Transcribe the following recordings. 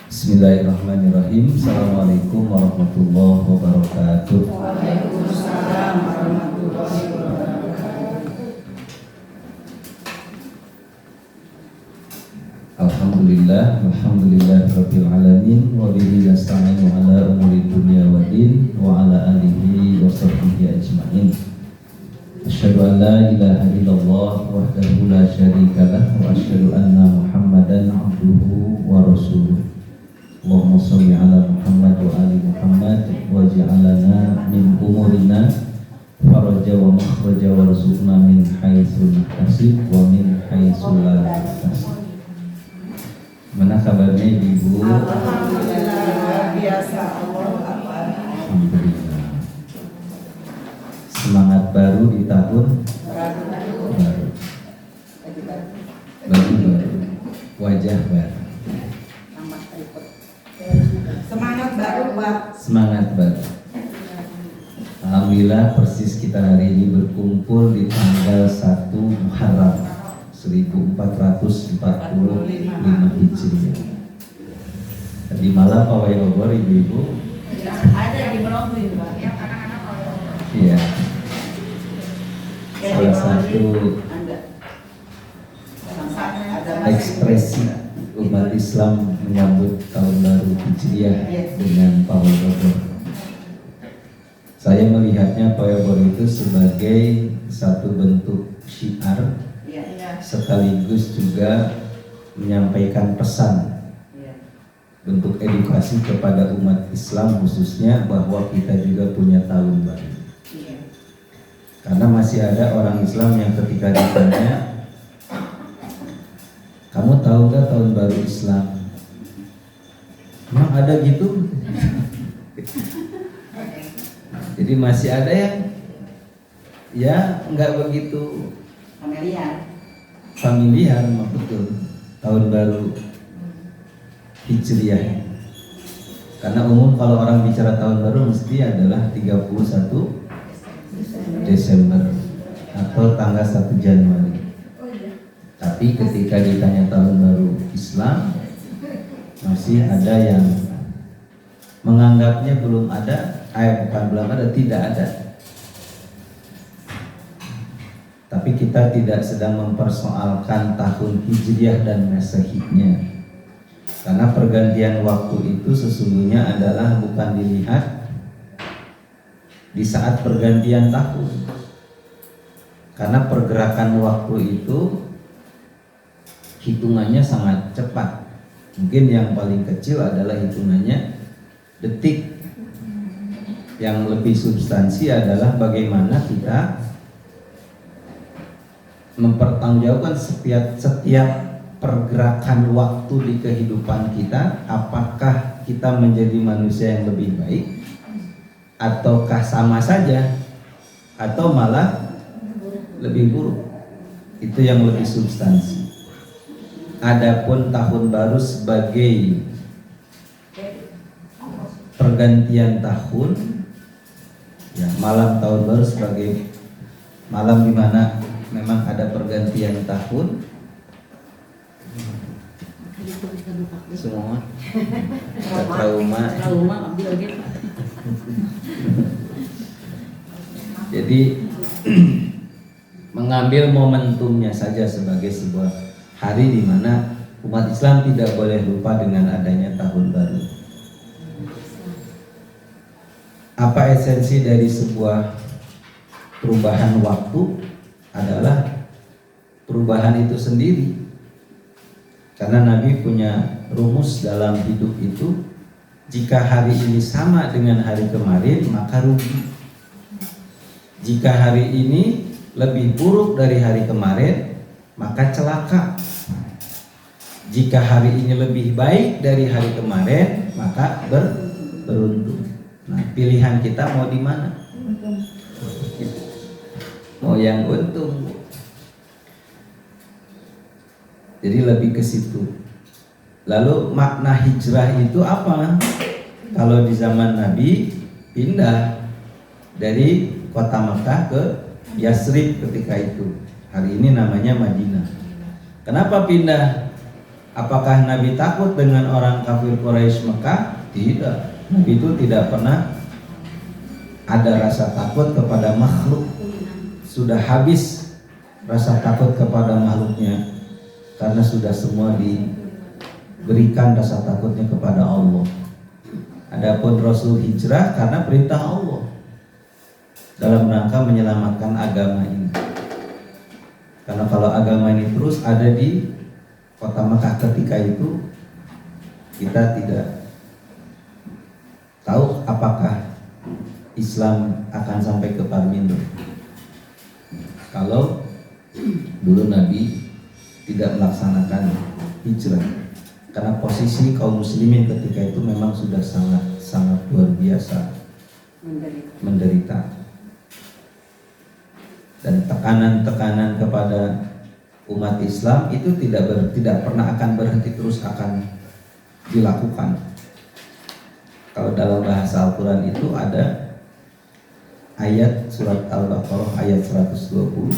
Bismillahirrahmanirrahim. Assalamualaikum warahmatullahi wabarakatuh. Waalaikumsalam warahmatullahi wabarakatuh. Alhamdulillah rabbil alamin wa bihi nasta'inu ala umuri dunya waddin wa ala alihi wa sahbihi ajma'in. Asyhadu an la ilaha illallah wahdahu la syarika lah wa asyhadu anna Muhammadan abduhu wa rasuluh. Allahumma sholli ala Muhammad wa ali Muhammad waj'alna min umurina faraja wa makhraja warzuqna min haitsu nahtasib wa min haitsu la nahtasib. Mana kabarnya Ibu? Alhamdulillah, luar biasa. Allahu Akbar. Alhamdulillah. Semangat baru di tahun baru. Baju baru, wajah baru. Semangat baru, Pak. Semangat baru. Alhamdulillah persis kita hari ini berkumpul di tanggal 1 Muharram 1445 Hijriah. Tadi malam pawai obor ibu-ibu Ada di Merauke, Pak. Yang anak-anak iya. Salah satu ekspresi umat Islam menyambut tahun baru Hijriah dengan pawai obor. Saya melihatnya pawai obor itu sebagai satu bentuk syiar sekaligus juga menyampaikan pesan, bentuk edukasi kepada umat Islam khususnya bahwa kita juga punya tahun baru. Karena masih ada orang Islam yang ketika ditanya, kamu tahu nggak tahun baru Islam? Emang ada gitu? Jadi masih ada yang ya nggak begitu familiar, betul tahun baru Hijriah. Karena umum kalau orang bicara tahun baru mesti adalah 31 Desember atau tanggal 1 Januari. Tapi ketika ditanya tahun baru Islam, masih ada yang menganggapnya belum ada, tidak ada. Tapi kita tidak sedang mempersoalkan tahun Hijriah dan Masehinya. Karena pergantian waktu itu sesungguhnya adalah bukan dilihat di saat pergantian tahun. Karena pergerakan waktu itu hitungannya sangat cepat. Mungkin yang paling kecil adalah hitungannya detik. Yang lebih substansi adalah bagaimana kita mempertanggungjawabkan setiap pergerakan waktu di kehidupan kita. Apakah kita menjadi manusia yang lebih baik, ataukah sama saja, atau malah lebih buruk. Itu yang lebih substansi. Adapun tahun baru sebagai pergantian tahun, ya, malam tahun baru sebagai malam di mana memang ada pergantian tahun. Semua trauma ambil lagi. Jadi mengambil momentumnya saja sebagai sebuah hari di mana umat Islam tidak boleh lupa dengan adanya tahun baru. Apa esensi dari sebuah perubahan waktu adalah perubahan itu sendiri. Karena Nabi punya rumus dalam hidup itu, jika hari ini sama dengan hari kemarin maka rugi. Jika hari ini lebih buruk dari hari kemarin maka celaka. Jika hari ini lebih baik dari hari kemarin maka beruntung. Nah, pilihan kita mau di mana? Mau yang untung. Jadi lebih ke situ. Lalu makna hijrah itu apa? Kalau di zaman Nabi pindah dari kota Makkah ke Yasrib ketika itu. Hari ini namanya Madinah. Kenapa pindah? Apakah Nabi takut dengan orang kafir Quraisy Mekah? Tidak. Nabi itu tidak pernah ada rasa takut kepada makhluk. Sudah habis rasa takut kepada makhluknya, karena sudah semua diberikan rasa takutnya kepada Allah. Adapun Rasul hijrah karena perintah Allah dalam rangka menyelamatkan agama ini. Karena kalau agama ini terus ada di kota Mekah ketika itu, kita tidak tahu apakah Islam akan sampai ke Parmindo. Kalau dulu Nabi tidak melaksanakan hijrah, karena posisi kaum muslimin ketika itu memang sudah sangat luar biasa menderita. Dan tekanan-tekanan kepada umat Islam itu tidak pernah akan berhenti, terus akan dilakukan. Kalau dalam bahasa Al-Quran itu ada ayat surat Al-Baqarah ayat 120,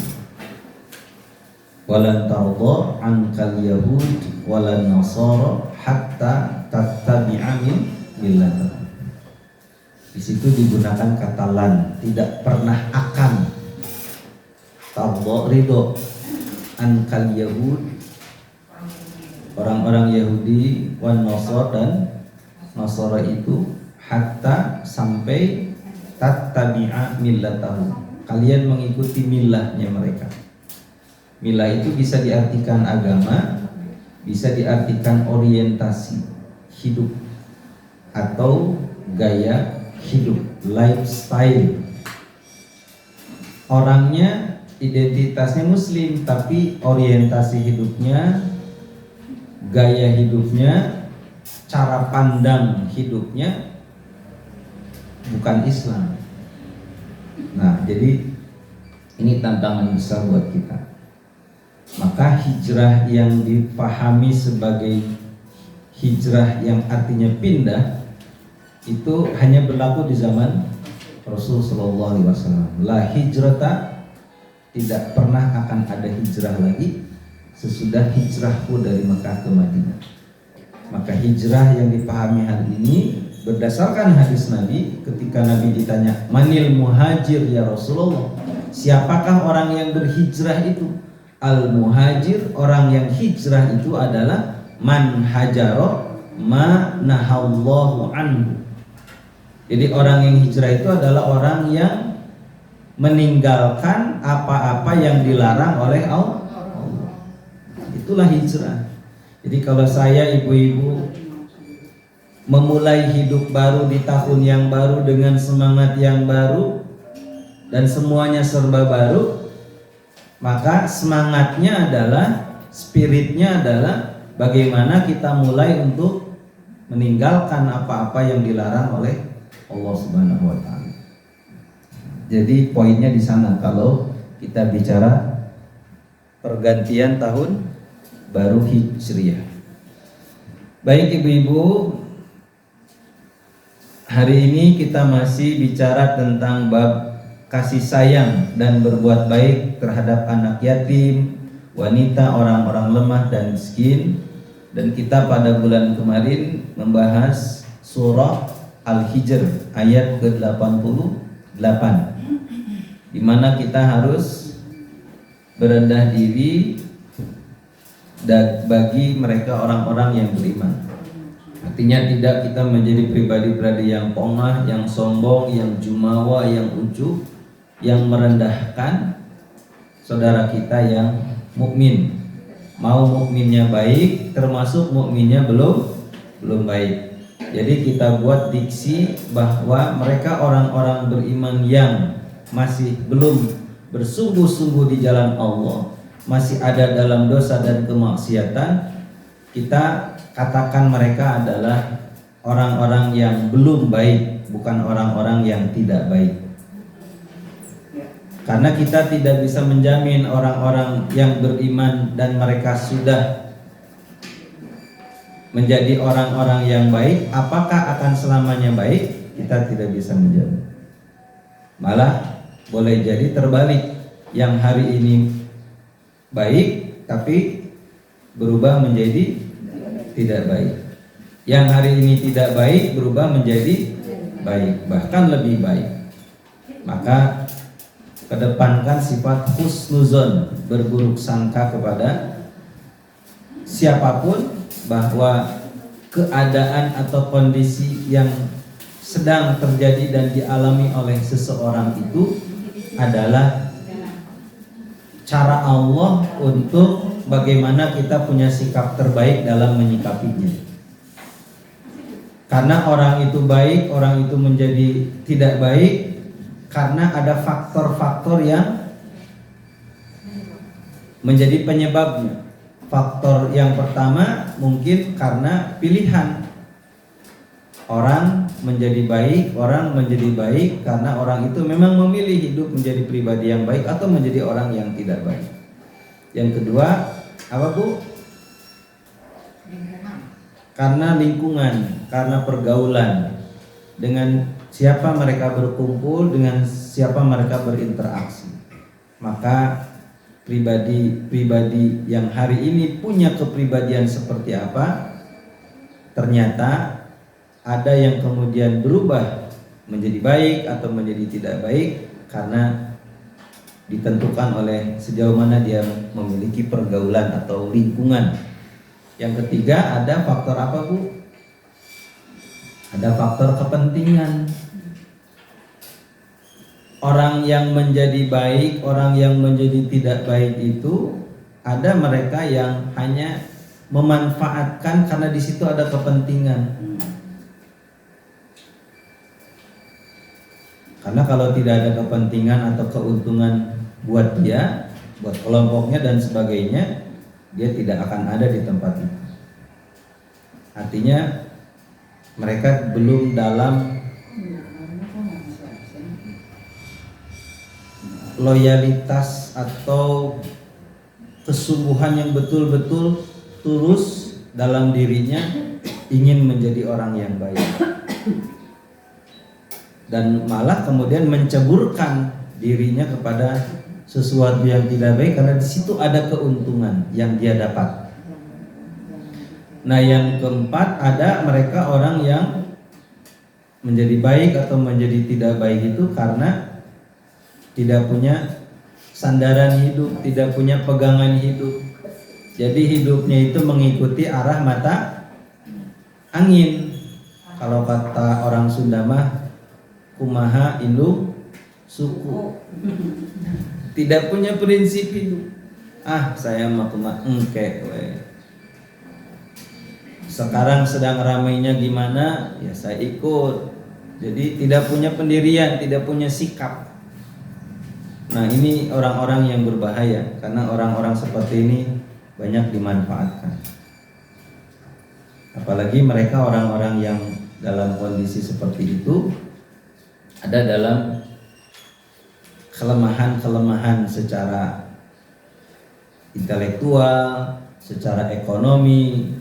walan tarda ankal yahud walan nasara hatta tattabi'a millatahum. Di situ digunakan kata lan, tidak pernah akan. Tarda ridho, ankal yahud orang-orang Yahudi, wan nasar dan Nasara itu, hatta sampai tattabi'a millatahum, kalian mengikuti millahnya mereka. Millah itu bisa diartikan agama, bisa diartikan orientasi hidup atau gaya hidup, lifestyle. Orangnya identitasnya muslim, tapi orientasi hidupnya, gaya hidupnya, cara pandang hidupnya bukan Islam. Nah, jadi ini tantangan besar buat kita. Maka hijrah yang dipahami sebagai hijrah yang artinya pindah itu hanya berlaku di zaman Rasul Shallallahu Alaihi Wasallam. La hijrata, tidak pernah akan ada hijrah lagi sesudah hijrahku dari Mekah ke Madinah. Maka hijrah yang dipahami hari ini berdasarkan hadis Nabi, ketika Nabi ditanya, manil muhajir ya Rasulullah, siapakah orang yang berhijrah itu? Al muhajir, orang yang hijrah itu adalah man hajaro ma nahallahu anhu. Jadi orang yang hijrah itu adalah orang yang meninggalkan apa-apa yang dilarang oleh Allah. Itulah hijrah. Jadi kalau saya, ibu-ibu, memulai hidup baru di tahun yang baru dengan semangat yang baru dan semuanya serba baru, maka semangatnya adalah, spiritnya adalah bagaimana kita mulai untuk meninggalkan apa-apa yang dilarang oleh Allah Subhanahu wa Ta'ala. Jadi poinnya di sana kalau kita bicara pergantian tahun baru Hijriah. Baik ibu-ibu, hari ini kita masih bicara tentang bab kasih sayang dan berbuat baik terhadap anak yatim, wanita, orang-orang lemah dan miskin. Dan kita pada bulan kemarin membahas surah Al-Hijr ayat ke-88, di mana kita harus berendah diri bagi mereka orang-orang yang beriman. Artinya tidak kita menjadi pribadi-pribadi yang pongah, yang sombong, yang jumawa, yang ujub, yang merendahkan saudara kita yang mukmin. Mau mukminnya baik, termasuk mukminnya belum baik. Jadi kita buat diksi bahwa mereka orang-orang beriman yang masih belum bersungguh-sungguh di jalan Allah, masih ada dalam dosa dan kemaksiatan, kita katakan mereka adalah orang-orang yang belum baik, bukan orang-orang yang tidak baik. Karena kita tidak bisa menjamin orang-orang yang beriman dan mereka sudah menjadi orang-orang yang baik, apakah akan selamanya baik? Kita tidak bisa menjamin. Malah boleh jadi terbalik, yang hari ini baik tapi berubah menjadi tidak baik. Yang hari ini tidak baik berubah menjadi baik, bahkan lebih baik. Maka kedepankan sifat husnuzon, berburuk sangka kepada siapapun, bahwa keadaan atau kondisi yang sedang terjadi dan dialami oleh seseorang itu adalah cara Allah untuk bagaimana kita punya sikap terbaik dalam menyikapinya. Karena orang itu baik, orang itu menjadi tidak baik karena ada faktor-faktor yang menjadi penyebabnya. Faktor yang pertama mungkin karena pilihan. Orang menjadi baik, orang menjadi baik karena orang itu memang memilih hidup menjadi pribadi yang baik atau menjadi orang yang tidak baik. Yang kedua, apa Bu? Karena lingkungan, karena pergaulan. Dengan siapa mereka berkumpul, dengan siapa mereka berinteraksi. Maka pribadi yang hari ini punya kepribadian seperti apa, ternyata ada yang kemudian berubah menjadi baik atau menjadi tidak baik karena ditentukan oleh sejauh mana dia memiliki pergaulan atau lingkungan. Yang ketiga, ada faktor apa Bu? Ada faktor kepentingan. Orang yang menjadi baik, orang yang menjadi tidak baik itu ada mereka yang hanya memanfaatkan karena di situ ada kepentingan. Karena kalau tidak ada kepentingan atau keuntungan buat dia, buat kelompoknya dan sebagainya, dia tidak akan ada di tempat itu. Artinya mereka belum dalam loyalitas atau kesungguhan yang betul-betul tulus dalam dirinya ingin menjadi orang yang baik. Dan malah kemudian menceburkan dirinya kepada sesuatu yang tidak baik karena di situ ada keuntungan yang dia dapat. Nah, yang keempat, ada mereka orang yang menjadi baik atau menjadi tidak baik itu karena tidak punya sandaran hidup, tidak punya pegangan hidup. Jadi hidupnya itu mengikuti arah mata angin. Kalau kata orang Sunda mah kumaha indung suku. Tidak punya prinsip hidup. Saya mah kumaha engke we. Sekarang sedang ramainya gimana? Ya saya ikut. Jadi tidak punya pendirian, tidak punya sikap. Nah, ini orang-orang yang berbahaya karena orang-orang seperti ini banyak dimanfaatkan. Apalagi mereka orang-orang yang dalam kondisi seperti itu ada dalam kelemahan-kelemahan secara intelektual, secara ekonomi,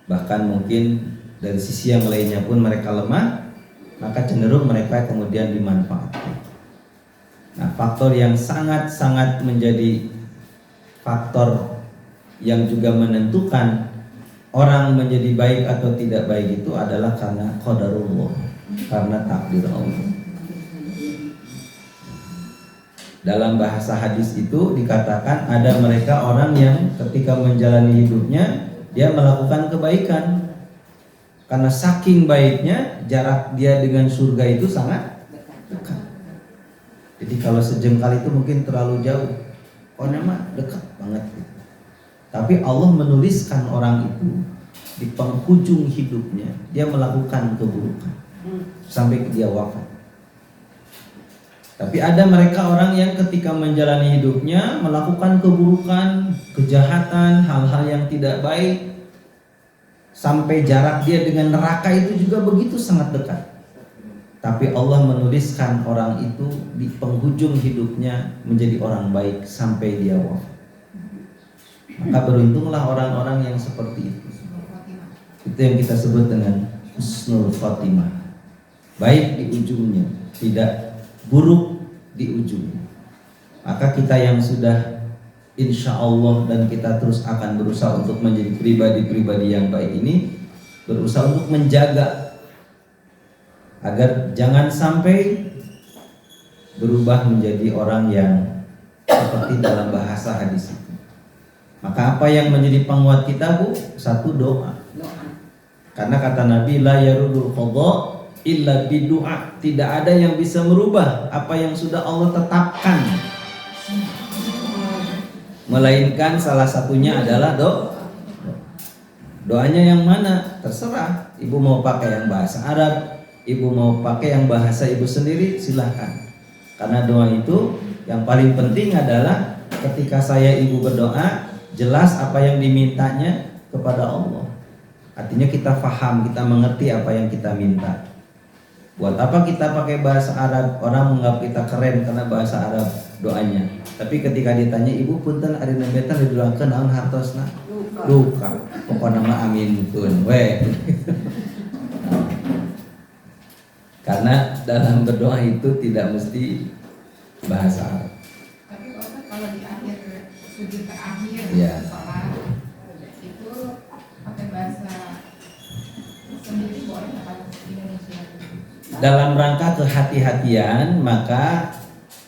bahkan mungkin dari sisi yang lainnya pun mereka lemah, maka cenderung mereka kemudian dimanfaatkan. Nah, faktor yang sangat-sangat menjadi faktor yang juga menentukan orang menjadi baik atau tidak baik itu adalah karena qadarullah, karena takdir Allah. Dalam bahasa hadis itu dikatakan ada mereka orang yang ketika menjalani hidupnya dia melakukan kebaikan. Karena saking baiknya jarak dia dengan surga itu sangat dekat. Jadi kalau sejengkal itu mungkin terlalu jauh, nama dekat banget gitu. Tapi Allah menuliskan orang itu di penghujung hidupnya dia melakukan keburukan sampai dia wafat. Tapi ada mereka orang yang ketika menjalani hidupnya melakukan keburukan, kejahatan, hal-hal yang tidak baik, sampai jarak dia dengan neraka itu juga begitu sangat dekat. Tapi Allah menuliskan orang itu di penghujung hidupnya menjadi orang baik sampai dia wafat. Maka beruntunglah orang-orang yang seperti itu. Itu yang kita sebut dengan husnul khotimah. Baik di ujungnya, tidak buruk di ujungnya. Maka kita yang sudah insya Allah dan kita terus akan berusaha untuk menjadi pribadi-pribadi yang baik ini, berusaha untuk menjaga agar jangan sampai berubah menjadi orang yang seperti dalam bahasa hadis itu. Maka apa yang menjadi penguat kita, Bu? Satu, doa. Karena kata Nabi, la yarudul qadha illa bidu'a. Tidak ada yang bisa merubah apa yang sudah Allah tetapkan, melainkan salah satunya adalah doanya yang mana? Terserah. Ibu mau pakai yang bahasa Arab, ibu mau pakai yang bahasa ibu sendiri, silahkan. Karena doa itu yang paling penting adalah ketika saya ibu berdoa, jelas apa yang dimintanya kepada Allah. Artinya kita faham, kita mengerti apa yang kita minta. Buat apa kita pakai bahasa Arab? Orang menganggap kita keren karena bahasa Arab doanya. Tapi ketika ditanya, ibu punten ari nembetan didoakeun naon hartosna? Duka. Pokoknya mah amintun we. Karena dalam berdoa itu tidak mesti bahasa Arab. Tapi kalau di akhir sujud terakhir Ya. sholat itu pakai bahasa sendiri boleh apa Indonesia? Dalam rangka kehati-hatian, maka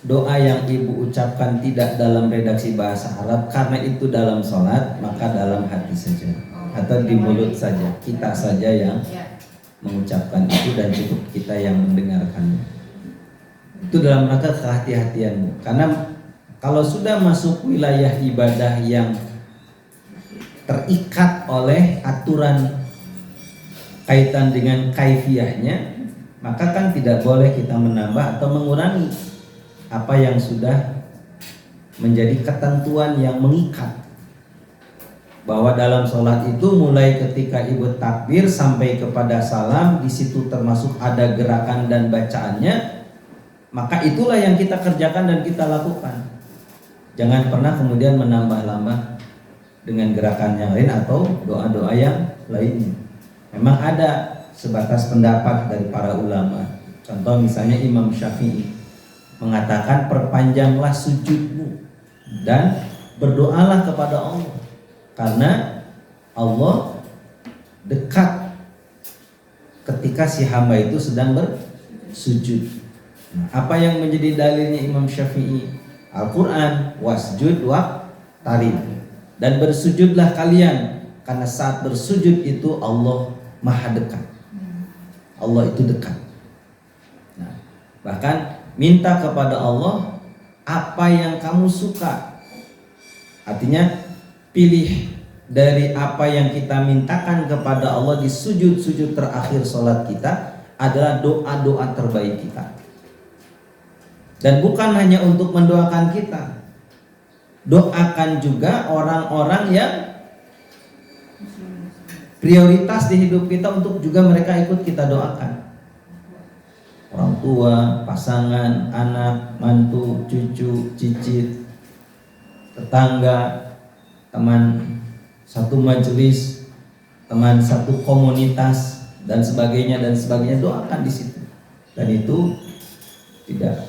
doa yang ibu ucapkan tidak dalam redaksi bahasa Arab, karena itu dalam sholat, maka dalam hati saja atau di mulut saja, kita saja yang mengucapkan itu dan cukup kita yang mendengarkannya. Itu dalam rangka kehati-hatian. Karena kalau sudah masuk wilayah ibadah yang terikat oleh aturan kaitan dengan kaifiyahnya, maka kan tidak boleh kita menambah atau mengurangi apa yang sudah menjadi ketentuan yang mengikat. Bahwa dalam sholat itu mulai ketika ibu takbir sampai kepada salam, di situ termasuk ada gerakan dan bacaannya, maka itulah yang kita kerjakan dan kita lakukan. Jangan pernah kemudian menambah-lambah dengan gerakan yang lain atau doa-doa yang lainnya. Memang ada sebatas pendapat dari para ulama. Contoh misalnya Imam Syafi'i mengatakan perpanjanglah sujudmu dan berdoalah kepada Allah, karena Allah dekat ketika si hamba itu sedang bersujud. Apa yang menjadi dalilnya Imam Syafi'i? Al-Quran, wasjud waqtarib, dan bersujudlah kalian, karena saat bersujud itu Allah maha dekat. Allah itu dekat. Nah, bahkan minta kepada Allah apa yang kamu suka. Artinya pilih dari apa yang kita mintakan kepada Allah di sujud-sujud terakhir sholat kita adalah doa-doa terbaik kita. Dan bukan hanya untuk mendoakan kita, doakan juga orang-orang yang prioritas di hidup kita untuk juga mereka ikut kita doakan. Orang tua, pasangan, anak, mantu, cucu, cicit, tetangga, teman satu majelis, teman satu komunitas, dan sebagainya, doakan di situ. Dan itu tidak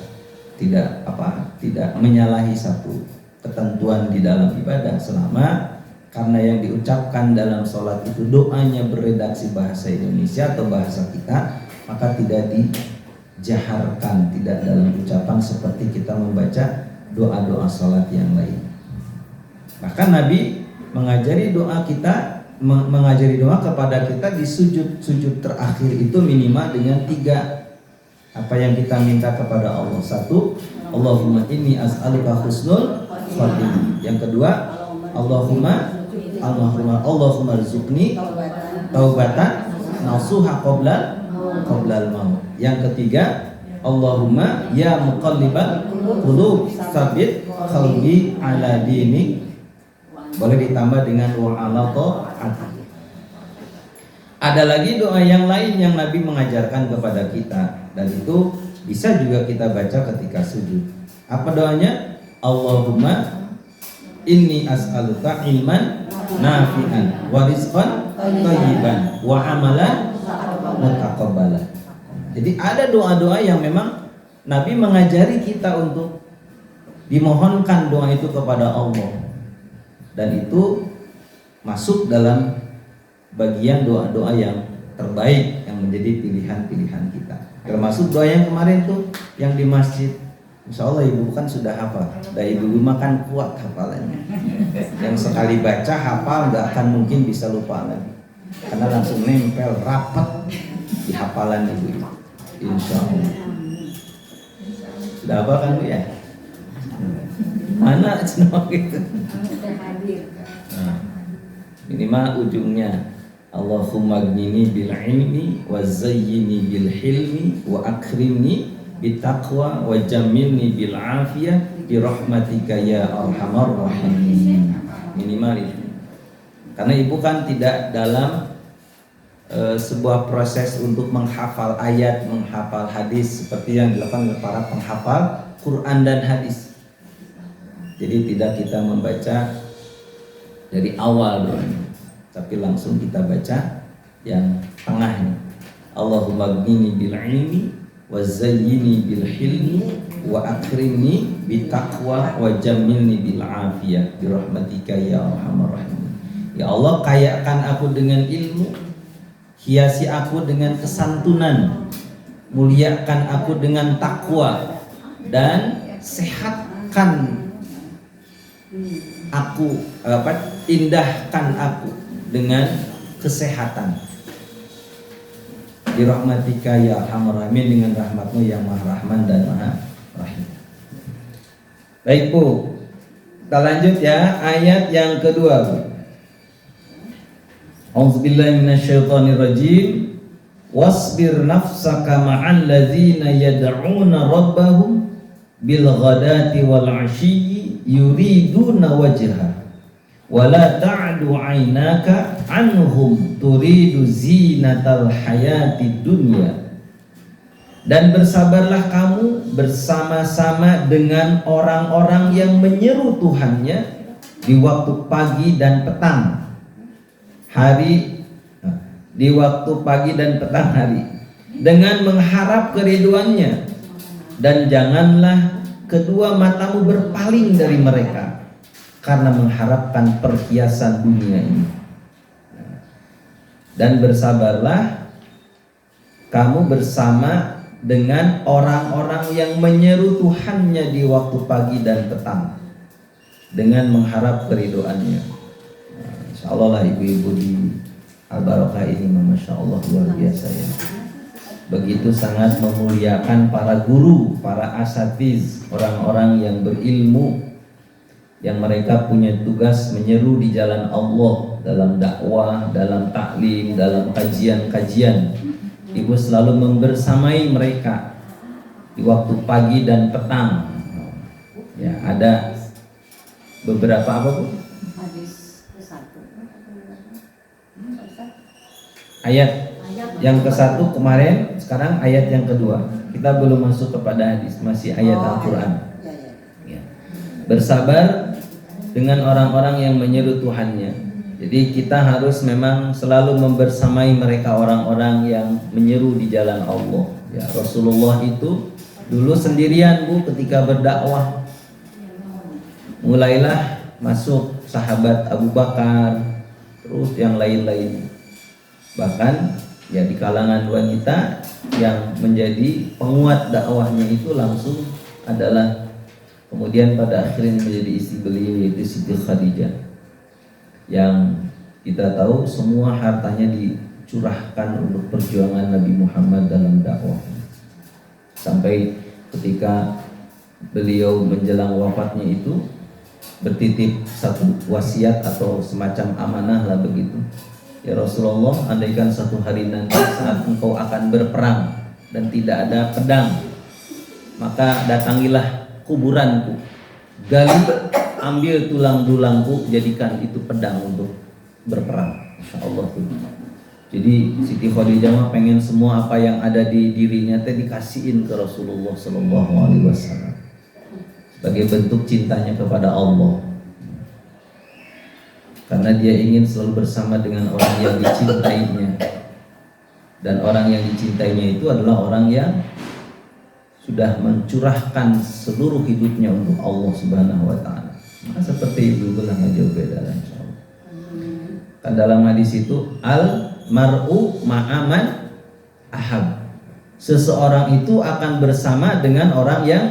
menyalahi satu ketentuan di dalam ibadah, selama karena yang diucapkan dalam sholat itu doanya beredaksi bahasa Indonesia atau bahasa kita, maka tidak dijaharkan, tidak dalam ucapan seperti kita membaca doa-doa sholat yang lain. Bahkan Nabi mengajari doa kepada kita di sujud terakhir itu minimal dengan 3 apa yang kita minta kepada Allah. 1, Allahumma inni as'aluka husnul khatimah. Yang kedua, Allahumma rzuqni taubatan nasuha qoblal maut. Yang ketiga, Allahumma ya muqallibal qulub tsabbit qalbi ala dinik. Boleh ditambah dengan wa ala ta'ati. Ada lagi doa yang lain yang Nabi mengajarkan kepada kita, dan itu bisa juga kita baca ketika sujud. Apa doanya? Allahumma inni as'aluka ilman nafi'an wa rizqan thayyiban wa amalan mutaqabbalan. Jadi ada doa-doa yang memang Nabi mengajari kita untuk dimohonkan doa itu kepada Allah. Dan itu masuk dalam bagian doa-doa yang terbaik yang menjadi pilihan-pilihan kita. Termasuk doa yang kemarin tuh yang di masjid. Insya Allah ibu kan sudah hafal. Dari dulu makan kuat hafalannya. Yang sekali baca hafal nggak akan mungkin bisa lupa lagi. Karena langsung nempel rapat di hafalan ibu. Insya Allah. Sudah hafal kan bu ya? Mana semua gitu. Nah, minimal ujungnya Allahumma ghnini bil ilmi wa zayyini bil hilmi wa akrimni bit taqwa wa jamilni bil afiyah bi rahmatika ya arhamar rahimin. Minimal itu. Karena ibu kan tidak dalam sebuah proses untuk menghafal ayat, menghafal hadis seperti yang dilakukan oleh para penghafal Quran dan hadis. Jadi tidak kita membaca dari awal doanya, tapi langsung kita baca yang tengahnya. Allahumma ghnini bil ilmi wa zayyini bil hilmi wa akrimni bit taqwa wa jamilni bil afiyah bi rahmatika ya arhamar rahimin. Ya Allah, kayakan aku dengan ilmu, hiasi aku dengan kesantunan, muliakan aku dengan takwa, dan sehatkan aku, indahkan aku dengan kesehatan. Birahmatika ya arhamar rahimin, dengan rahmatmu yang maha rahman dan maha rahim. Baik bu, kita lanjut ya ayat yang kedua bu. A'udzubillahi minasyaitonirrajim. Wasbir nafsaka ma'al ladzina yad'una rabbahum bil ghadati wal 'ashiyyi yuriduna wajha wala ta'du 'ainaka 'anhum turidu zinatal hayatid dunya. Dan bersabarlah kamu bersama-sama dengan orang-orang yang menyeru Tuhannya di waktu pagi dan petang hari, di waktu pagi dan petang hari, dengan mengharap keriduannya, dan janganlah kedua matamu berpaling dari mereka karena mengharapkan perhiasan dunia ini. Dan bersabarlah kamu bersama dengan orang-orang yang menyeru Tuhannya di waktu pagi dan petang dengan mengharap keriduannya. Insya Allah lah ibu-ibu di Al-Barakah ini, Masya Allah luar biasa ya. Begitu sangat memuliakan para guru, para asatiz, orang-orang yang berilmu, yang mereka punya tugas menyeru di jalan Allah dalam dakwah, dalam taklim, dalam kajian-kajian. Ibu selalu membersamai mereka di waktu pagi dan petang. Ya, ada beberapa apa bu? Ayat yang ke-1 kemarin, sekarang ayat yang kedua. Kita belum masuk kepada hadis, masih ayat Al-Quran. Ya. Bersabar dengan orang-orang yang menyeru Tuhannya. Jadi kita harus memang selalu membersamai mereka, orang-orang yang menyeru di jalan Allah. Ya, Rasulullah itu dulu sendirian bu ketika berdakwah. Mulailah masuk sahabat Abu Bakar, terus yang lain-lain. Bahkan ya di kalangan wanita yang menjadi penguat dakwahnya itu langsung adalah kemudian pada akhirnya menjadi istri beliau, yaitu Siti Khadijah, yang kita tahu semua hartanya dicurahkan untuk perjuangan Nabi Muhammad dalam dakwah. Sampai ketika beliau menjelang wafatnya itu bertitip satu wasiat atau semacam amanah lah begitu. Ya Rasulullah, andaikan satu hari nanti saat engkau akan berperang dan tidak ada pedang, maka datangilah kuburanku, gali, ambil tulang-tulangku, jadikan itu pedang untuk berperang. Masya Allah tuh. Jadi Siti Khadijah mah pengen semua apa yang ada di dirinya teh dikasihin ke Rasulullah SAW sebagai bentuk cintanya kepada Allah. Karena dia ingin selalu bersama dengan orang yang dicintainya. Dan orang yang dicintainya itu adalah orang yang sudah mencurahkan seluruh hidupnya untuk Allah Subhanahu wa ta'ala. Maka seperti itu lah nggak jauh beda lah insyaallah. Kan dalam hadis itu al mar'u ma'aman ahab. Seseorang itu akan bersama dengan orang yang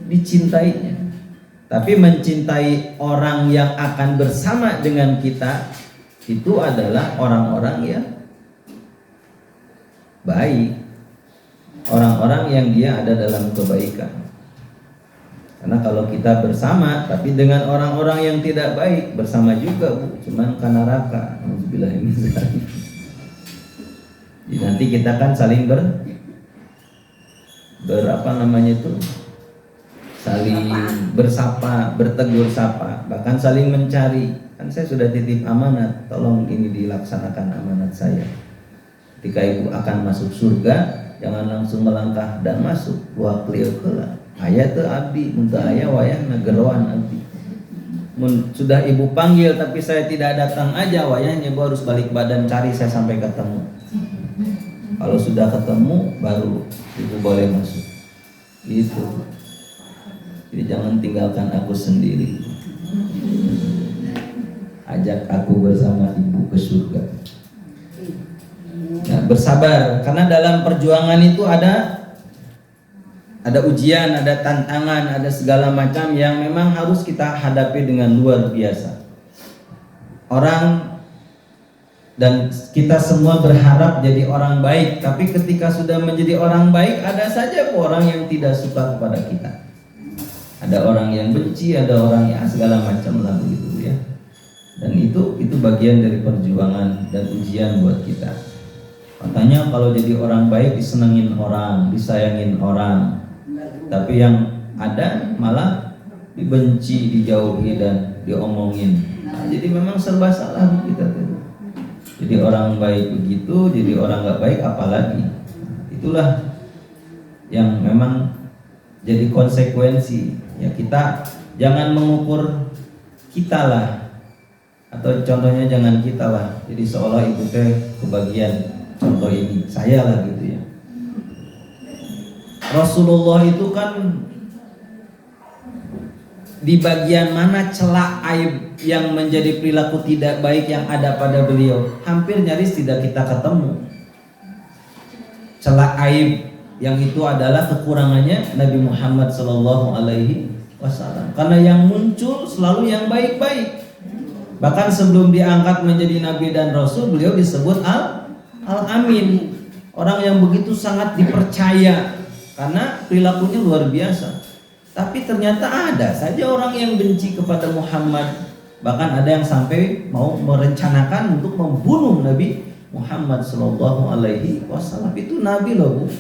dicintainya. Tapi mencintai orang yang akan bersama dengan kita itu adalah orang-orang yang baik, orang-orang yang dia ada dalam kebaikan. Karena kalau kita bersama tapi dengan orang-orang yang tidak baik, bersama juga Bu, cuman ke neraka. Alhamdulillah ini. Jadi nanti kita kan saling saling bersapa, bertegur sapa, bahkan saling mencari. Kan saya sudah titip amanat, tolong ini dilaksanakan amanat saya. Ketika ibu akan masuk surga, jangan langsung melangkah dan masuk, buah beliau kelak. Ayah teu abdi, muntah ayah wayahna geroan abdi. Sudah ibu panggil tapi saya tidak datang aja, wayahnya ibu harus balik badan cari saya sampai ketemu. Kalau sudah ketemu baru ibu boleh masuk. Gitu. Jadi jangan tinggalkan aku sendiri. Ajak aku bersama ibu ke surga. Nah, bersabar karena dalam perjuangan itu ada ujian, ada tantangan, ada segala macam yang memang harus kita hadapi dengan luar biasa. Orang dan kita semua berharap jadi orang baik, tapi ketika sudah menjadi orang baik, ada saja orang yang tidak suka kepada kita. Ada orang yang benci, ada orang yang segala macam lah begitu ya. Dan itu bagian dari perjuangan dan ujian buat kita. Katanya kalau jadi orang baik disenengin orang, disayangin orang. Tapi yang ada malah dibenci, dijauhi dan diomongin. Nah, jadi memang serba salah kita tuh. Jadi orang baik begitu, jadi orang nggak baik apalagi. Itulah yang memang jadi konsekuensi. Ya kita jangan mengukur kita lah, atau contohnya jangan kita lah. Jadi seolah itu teh kebagian contoh ini saya lah gitu ya. Rasulullah itu kan di bagian mana celah aib yang menjadi perilaku tidak baik yang ada pada beliau, hampir nyaris tidak kita ketemu. Celah aib yang itu adalah kekurangannya Nabi Muhammad SAW. Karena yang muncul selalu yang baik-baik. Bahkan sebelum diangkat menjadi Nabi dan Rasul, beliau disebut Al-Amin, orang yang begitu sangat dipercaya. Karena perilakunya luar biasa. Tapi ternyata ada saja orang yang benci kepada Muhammad. Bahkan ada yang sampai mau merencanakan untuk membunuh Nabi Muhammad SAW. Itu Nabi loh Bu.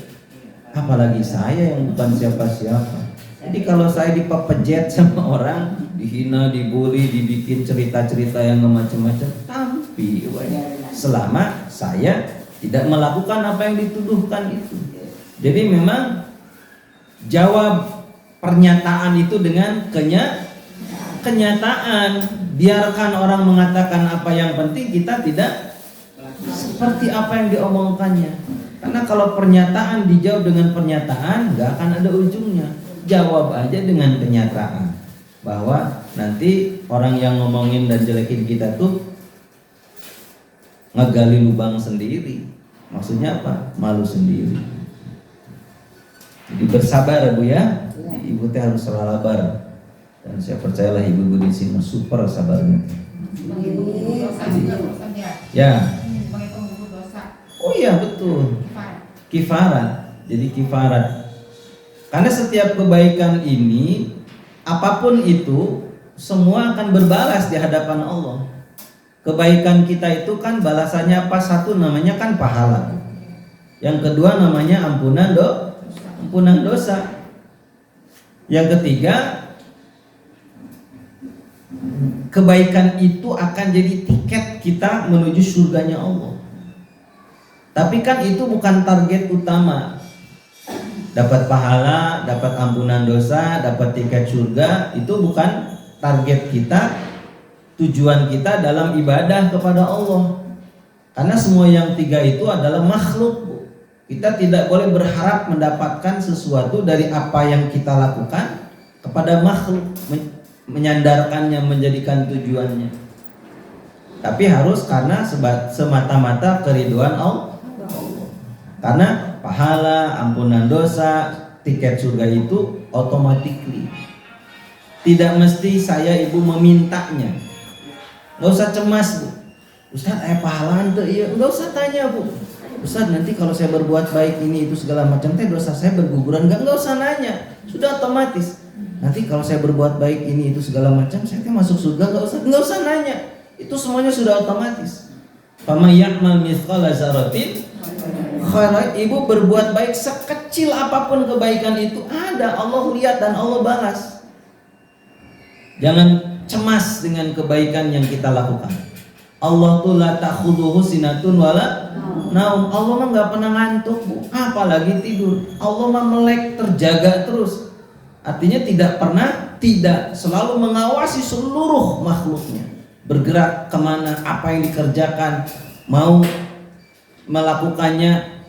Apalagi saya yang bukan siapa-siapa. Jadi kalau saya dipepejet sama orang, dihina, dibully, dibikin cerita-cerita yang macam-macam, tapi selama saya tidak melakukan apa yang dituduhkan itu. Jadi memang jawab pernyataan itu dengan kenyataan. Biarkan orang mengatakan apa yang penting, kita tidak seperti apa yang diomongkannya. Karena kalau pernyataan dijawab dengan pernyataan, nggak akan ada ujungnya. Jawab aja dengan kenyataan, bahwa nanti orang yang ngomongin dan jelekin kita tuh ngegali lubang sendiri. Maksudnya apa? Malu sendiri. Jadi bersabar Bu ya. Ibu teh harus sabar. Dan saya percayalah ibu-ibu di sini super sabarnya. Ya. Oh iya betul. Kifarat. Jadi kifarat. Karena setiap kebaikan ini, apapun itu, semua akan berbalas di hadapan Allah. Kebaikan kita itu kan balasannya apa? Satu namanya kan pahala. Yang kedua namanya ampunan dosa. Yang ketiga, kebaikan itu akan jadi tiket kita menuju surganya Allah. Tapi kan itu bukan target utama. Dapat pahala, dapat ampunan dosa, dapat tiket surga, itu bukan target kita, tujuan kita dalam ibadah kepada Allah. Karena semua yang tiga itu adalah makhluk. Kita tidak boleh berharap mendapatkan sesuatu dari apa yang kita lakukan kepada makhluk. menyandarkannya, menjadikan tujuannya. Tapi harus karena semata-mata keriduan Allah. Karena pahala, ampunan dosa, tiket surga itu automatically. Tidak mesti saya ibu memintanya. Nggak usah cemas bu. Ustaz, pahalaan tuh iya. Nggak usah tanya bu. Ustaz, nanti kalau saya berbuat baik ini itu segala macam teh dosa saya berguguran. Nggak usah nanya. Sudah otomatis. Nanti kalau saya berbuat baik ini itu segala macam saya teh masuk surga. Nggak usah nanya. Itu semuanya sudah otomatis. Faman ya'mal mithqala dzarratin khairan. Ibu berbuat baik sekecil apapun kebaikan itu ada, Allah lihat dan Allah balas. Jangan cemas dengan kebaikan yang kita lakukan. Allah tuh la ta'khudhuhu sinatun wala naum. Allah mah nggak pernah ngantuk bu, apalagi tidur. Allah mah melek, terjaga terus. Artinya tidak selalu mengawasi seluruh makhluknya, bergerak kemana, apa yang dikerjakan, mau melakukannya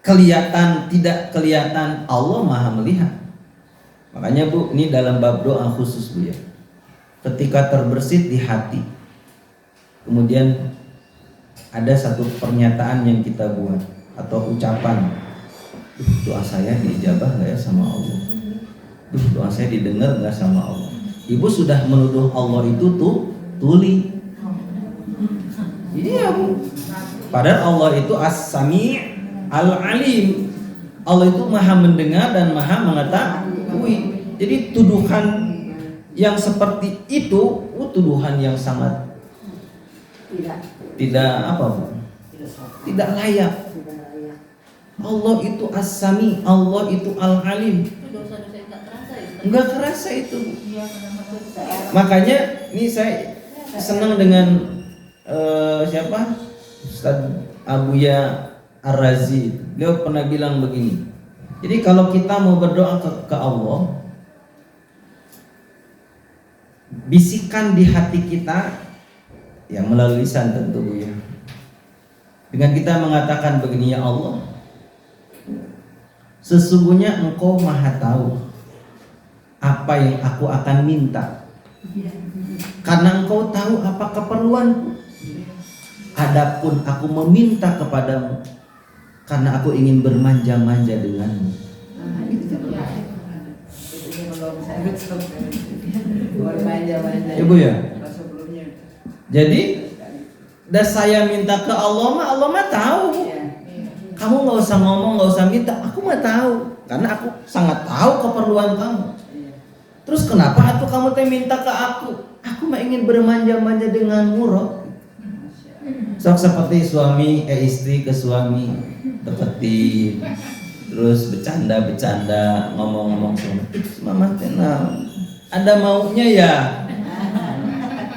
kelihatan tidak kelihatan, Allah maha melihat. Makanya bu, ini dalam bab doa khusus bu ya. Ketika terbersit di hati, kemudian ada satu pernyataan yang kita buat atau ucapan, doa saya diijabah nggak ya sama Allah? Doa saya didengar nggak sama Allah? Ibu sudah menuduh Allah itu tuli. Iya bu. Padahal Allah itu as-sami' al-alim. Allah itu maha mendengar dan maha mengetahui. Jadi tuduhan yang seperti itu, tuduhan yang sangat tidak apa bu? Tidak layak. Allah itu as-sami, Allah itu al-alim. Enggak kerasa itu bu. Makanya ini saya senang dengan siapa? Ustaz Abuya Ar-Razi. Beliau pernah bilang begini. Jadi kalau kita mau berdoa ke Allah, bisikan di hati kita, ya melalui lisan tentu bu ya. Dengan kita mengatakan begini, ya Allah, sesungguhnya Engkau maha tahu apa yang aku akan minta, karena Engkau tahu apa keperluanku. Adapun aku meminta kepadamu karena aku ingin bermanja-manja denganmu. Ibu ya. Jadi dan saya minta ke Allah mah tahu. Kamu nggak usah ngomong, nggak usah minta, aku mah tahu karena aku sangat tahu keperluan kamu. Terus kenapa kamu minta ke aku? Aku mah ingin bermanja-manja denganmu, Rob. Sok seperti istri ke suami deketin, terus bercanda ngomong-ngomong sama mama tenang. Ada maunya ya?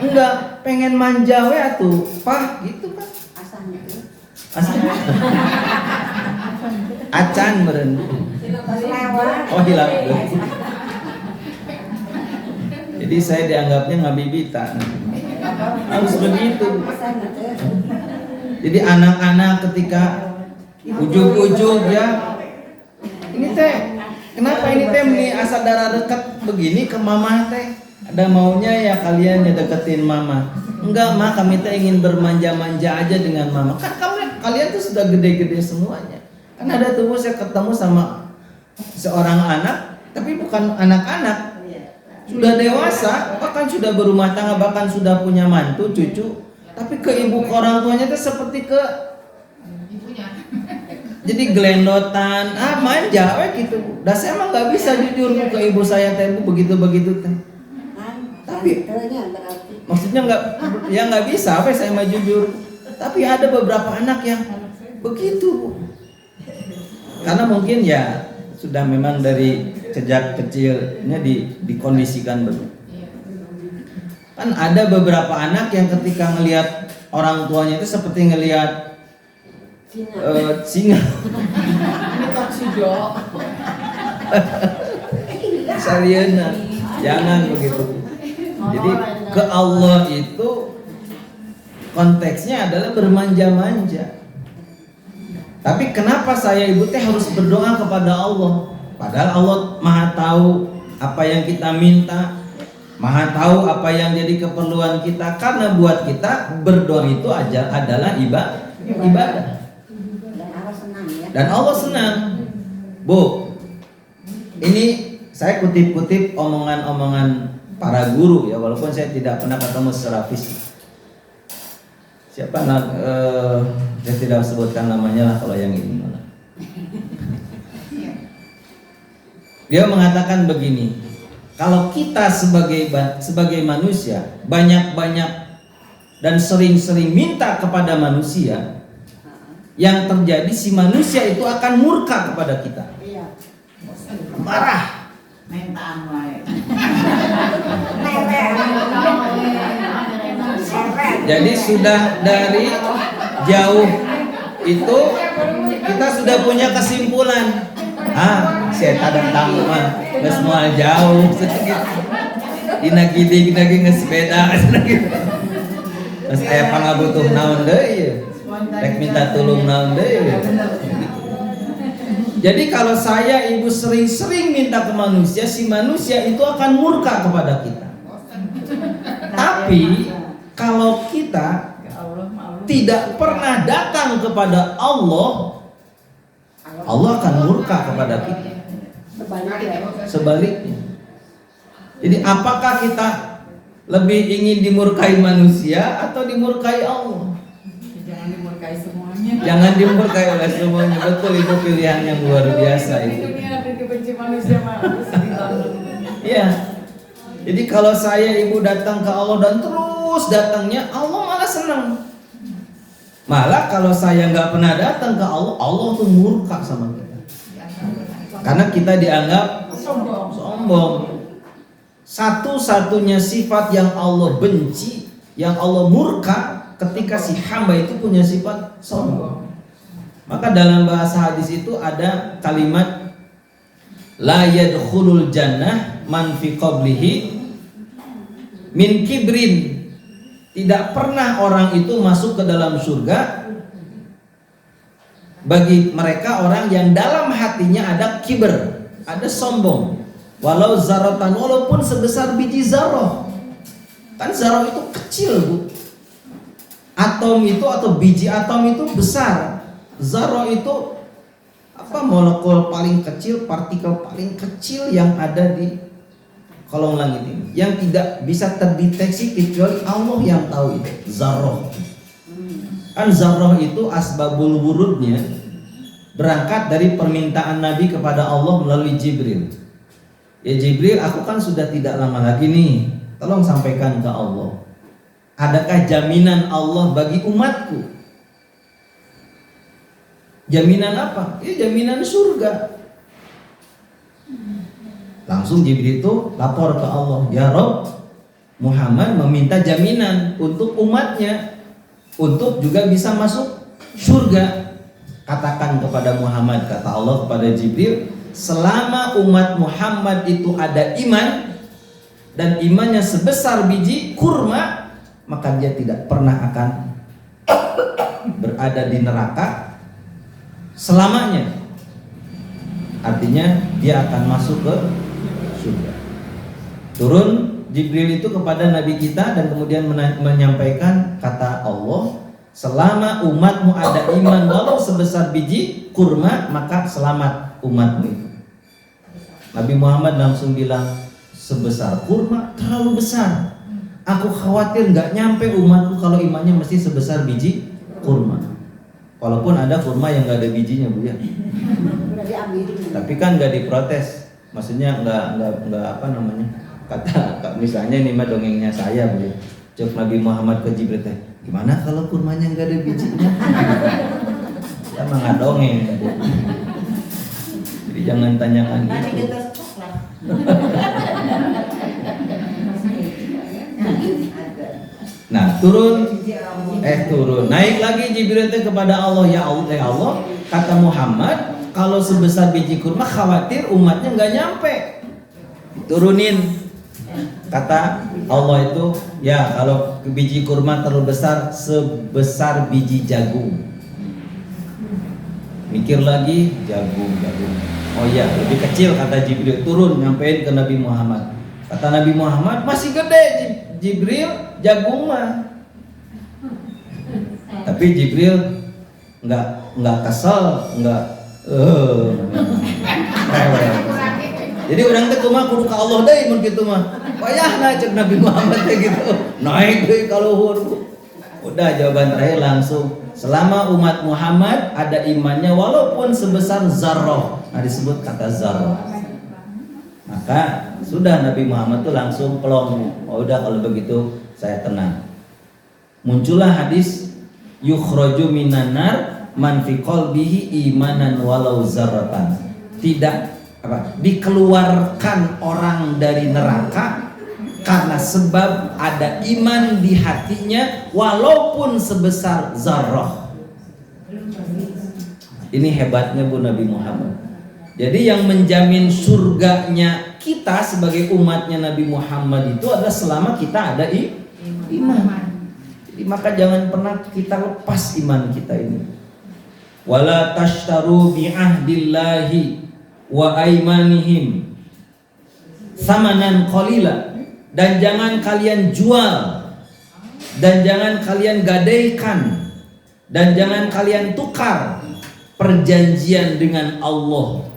Enggak, pengen manja we atuh. Pah, gitu kan. Asan. Acan meureun. Oh, hilang. Jadi saya dianggapnya ngabibita. Harus begitu. Jadi anak-anak ketika ujung-ujung ya, ini teh kenapa ini teh meni asa darah dekat begini ke mama teh? Ada maunya ya kalian ya deketin mama. Enggak mah, kami teh ingin bermanja-manja aja dengan mama. Kan kalian tuh sudah gede-gede semuanya. Kan ada tuh saya ketemu sama seorang anak, tapi bukan anak-anak. Sudah dewasa, bahkan sudah berumah tangga, bahkan sudah punya mantu, cucu. Tapi ke ibu ke orang tuanya itu seperti ke ibunya. Jadi gelendotan, manja gitu. Dan saya emang nggak bisa jujur ke ibu saya teh begitu teh. Tapi maksudnya nggak bisa, saya mah jujur. Tapi ada beberapa anak yang begitu. Karena mungkin ya sudah memang dari sejak kecilnya dikondisikan begitu. Kan ada beberapa anak yang ketika ngelihat orang tuanya itu seperti ngelihat singa. Salieuna. Jangan begitu. Jadi ke Allah itu konteksnya adalah bermanja-manja. Tapi kenapa saya ibu teh harus berdoa kepada Allah? Padahal Allah maha tahu apa yang kita minta, Maha tahu apa yang jadi keperluan kita, karena buat kita berdoa itu adalah ibadah. Dan Allah senang. Bu, ini saya kutip-kutip omongan-omongan para guru ya, walaupun saya tidak pernah ketemu secara fisik. Siapa saya tidak sebutkan namanya lah kalau yang ini malah. Dia mengatakan begini, kalau kita sebagai manusia banyak-banyak dan sering-sering minta kepada manusia, yang terjadi si manusia itu akan murka kepada kita. Marah. Jadi sudah dari jauh itu kita sudah punya kesimpulan. Saya datang mah geus moal jauh. Dina gidi ngesepeda. Terus aya pangabutuh naon deui? Rek minta tulung naon deui? Jadi kalau saya ibu sering-sering minta ke manusia, si manusia itu akan murka kepada kita. Tapi kalau kita tidak pernah datang kepada Allah, Allah akan murka kepada kita. Sebaliknya. Jadi apakah kita lebih ingin dimurkai manusia atau dimurkai Allah? Jangan dimurkai semuanya. Jangan dimurkai oleh semuanya. Betul, itu pilihan yang luar biasa itu. Dibenci manusia harus ditolong. Iya. Jadi kalau saya ibu datang ke Allah dan terus datangnya, Allah malah senang. Malah kalau saya nggak pernah datang ke Allah, Allah tuh murka sama kita. Karena kita dianggap sombong. Satu-satunya sifat yang Allah benci, yang Allah murka, ketika si hamba itu punya sifat sombong. Maka dalam bahasa hadis itu ada kalimat la yadkhulul jannah man fi qablihi min kibrin. Tidak pernah orang itu masuk ke dalam surga bagi mereka orang yang dalam hatinya ada kibr, ada sombong. Walau zaratan, walaupun sebesar biji zarah. Kan zarah itu kecil, Bu. Atom itu atau biji atom itu besar. Zarah itu molekul paling kecil, partikel paling kecil yang ada di kolong langit ini, yang tidak bisa terdeteksi kecuali Allah yang tahu itu. Zarah. Kan zarah itu asbabul wurudnya berangkat dari permintaan Nabi kepada Allah melalui Jibril. Ya Jibril, aku kan sudah tidak lama lagi nih, tolong sampaikan ke Allah. Adakah jaminan Allah bagi umatku? Jaminan apa? Ya jaminan surga. Langsung Jibril itu lapor ke Allah, ya Rabb, Muhammad meminta jaminan untuk umatnya, untuk juga bisa masuk surga. Katakan kepada Muhammad, kata Allah kepada Jibril, selama umat Muhammad itu ada iman dan imannya sebesar biji kurma, maka dia tidak pernah akan berada di neraka selamanya. Artinya dia akan masuk ke surga. Turun Jibril itu kepada Nabi kita dan kemudian menyampaikan kata Allah, selama umatmu ada iman walau sebesar biji kurma, maka selamat umatmu itu. Nabi Muhammad langsung bilang, sebesar kurma terlalu besar. Aku khawatir nggak nyampe umatku kalau imannya mesti sebesar biji kurma. Walaupun ada kurma yang nggak ada bijinya, Bu ya. Tapi kan nggak diprotes. Maksudnya nggak kata misalnya ini mah dongengnya saya, Bu ya. Cek Nabi Muhammad ke Jibril teh, gimana kalau kurmanya nggak ada bijinya? Kita mah nggak dongeng, Bu. Jadi jangan tanyakan gitu. Nah turun, naik lagi Jibril kepada Allah, ya Allah, kata Muhammad, kalau sebesar biji kurma khawatir umatnya nggak nyampe. Turunin, kata Allah itu, ya kalau biji kurma terlalu besar sebesar biji jagung. Mikir lagi, jagung. Oh iya, lebih kecil, kata Jibril, turun nyampein ke Nabi Muhammad. Kata Nabi Muhammad, masih gede Jibril, jagung mah. Tapi Jibril nggak kesel, nggak rewel. Jadi orang teh kumaha kudu ka Allah deui mun kitu mah. Payahna cek Nabi Muhammad teh gitu. Naik deui ka luhur. Udah jawaban terakhir langsung. Selama umat Muhammad ada imannya walaupun sebesar zarrah. Nah disebut kata zarrah. Maka sudah Nabi Muhammad tuh langsung pelong. Oh udah kalau begitu saya tenang. Muncullah hadis yukhraju minan nar man fi qalbihi imanan walau zarratan. Dikeluarkan orang dari neraka karena sebab ada iman di hatinya walaupun sebesar zarrah. Ini hebatnya Bu Nabi Muhammad. Jadi yang menjamin surganya kita sebagai umatnya Nabi Muhammad itu adalah selama kita ada iman. Jadi maka jangan pernah kita lepas iman kita ini. Wala tashtaru bi ahdillahi wa aimanihim samanan qalila, dan jangan kalian jual dan jangan kalian gadaikan dan jangan kalian tukar perjanjian dengan Allah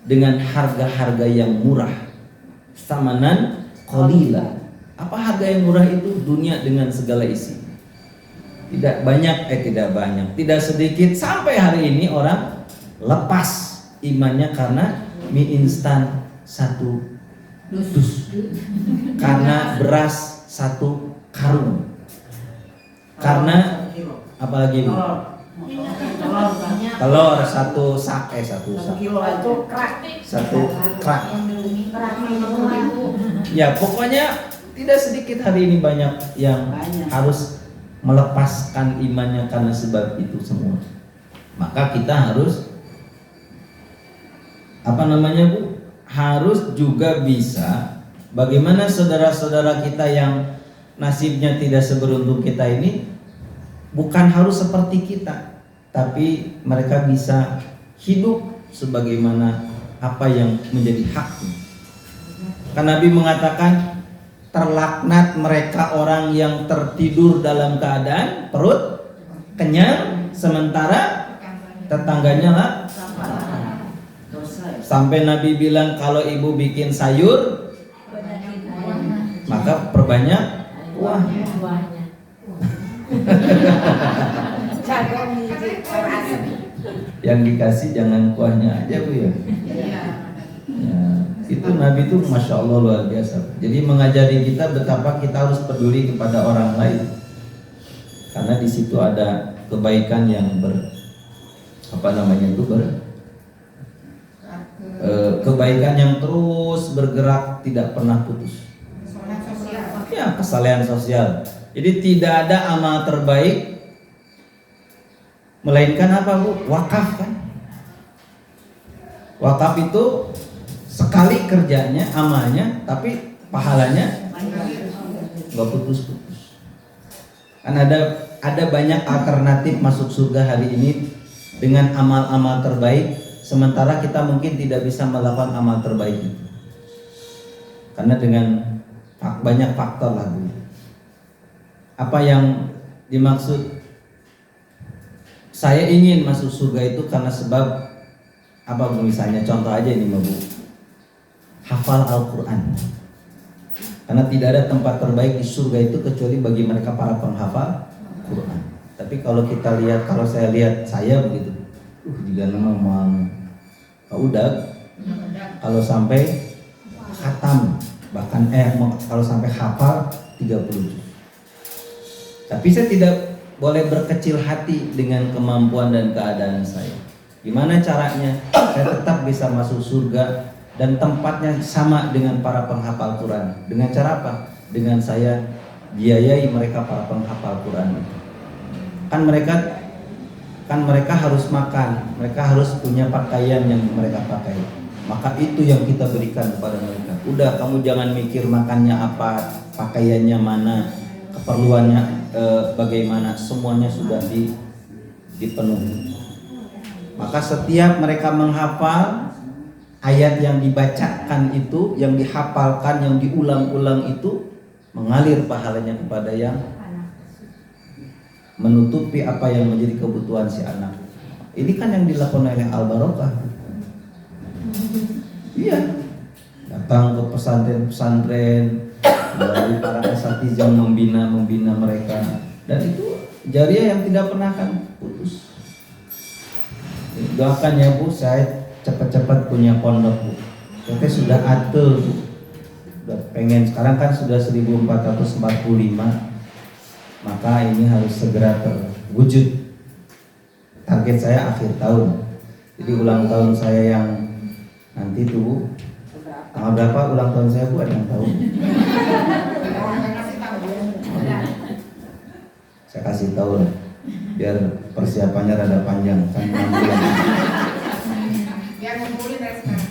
dengan harga-harga yang murah. Samanan qalila. Apa harga yang murah itu? Dunia dengan segala isi. Tidak sedikit sampai hari ini orang lepas imannya karena mie instan 1 dus, karena beras 1 karung, karena apalagi Bu? Telur 1 sak, 1 kilo itu krak, 1 krak. Ya pokoknya tidak sedikit hari ini banyak yang harus melepaskan imannya karena sebab itu semua. Maka kita harus Bu? Harus juga bisa bagaimana saudara-saudara kita yang nasibnya tidak seberuntung kita ini, bukan harus seperti kita, tapi mereka bisa hidup sebagaimana apa yang menjadi haknya. Karena Nabi mengatakan, terlaknat mereka orang yang tertidur dalam keadaan perut kenyang sementara tetangganya lah. Sampai Nabi bilang kalau ibu bikin sayur maka perbanyak kuahnya. Yang dikasih jangan kuahnya aja Bu ya. Itu Nabi itu Masya Allah luar biasa. Jadi mengajari kita betapa kita harus peduli kepada orang lain, karena di situ ada kebaikan yang kebaikan yang terus bergerak, tidak pernah putus. Ya, kesalehan sosial. Jadi tidak ada amal terbaik melainkan apa Bu? Wakaf kan? Wakaf itu sekali kerjanya, amalnya, tapi pahalanya nggak putus-putus. Kan ada banyak alternatif masuk surga hari ini dengan amal-amal terbaik, sementara kita mungkin tidak bisa melakukan amal terbaik itu karena dengan banyak faktor lah Bu. Apa yang dimaksud saya ingin masuk surga itu karena sebab apa Bu? Misalnya contoh aja ini Bu, hafal Al-Quran. Karena tidak ada tempat terbaik di surga itu kecuali bagi mereka para penghafal Quran. Tapi kalau kita lihat, kalau saya lihat saya begitu, juga memang udah kalau sampai khatam, bahkan kalau sampai hafal 30 juz. Tapi saya tidak boleh berkecil hati dengan kemampuan dan keadaan saya. Gimana caranya saya tetap bisa masuk surga dan tempatnya sama dengan para penghafal Quran? Dengan cara apa? Dengan saya biayai mereka para penghafal Quran. Kan mereka harus makan, mereka harus punya pakaian yang mereka pakai. Maka itu yang kita berikan kepada mereka. Udah, kamu jangan mikir makannya apa, pakaiannya mana, keperluannya bagaimana, semuanya sudah dipenuhi. Maka setiap mereka menghafal, ayat yang dibacakan itu, yang dihafalkan, yang diulang-ulang itu mengalir pahalanya kepada yang menutupi apa yang menjadi kebutuhan si anak. Ini kan yang dilakukan oleh Al-Barokah. Iya, datang ke pesantren-pesantren, melalui para asatidz yang membina mereka, dan itu jariah yang tidak pernah akan putus. Doakan ya Bu, saya cepat-cepat punya pondok Bu. Kita sudah atur Bu, udah pengen, sekarang kan sudah 1445, maka ini harus segera terwujud. Target saya akhir tahun. Jadi ulang tahun saya yang nanti tuh Bu, tanggal berapa ulang tahun saya Bu, ada yang tahu? Saya kasih tahu lah, biar persiapannya rada panjang kan 6 bulan. Biar ngumpulin dari sekarang.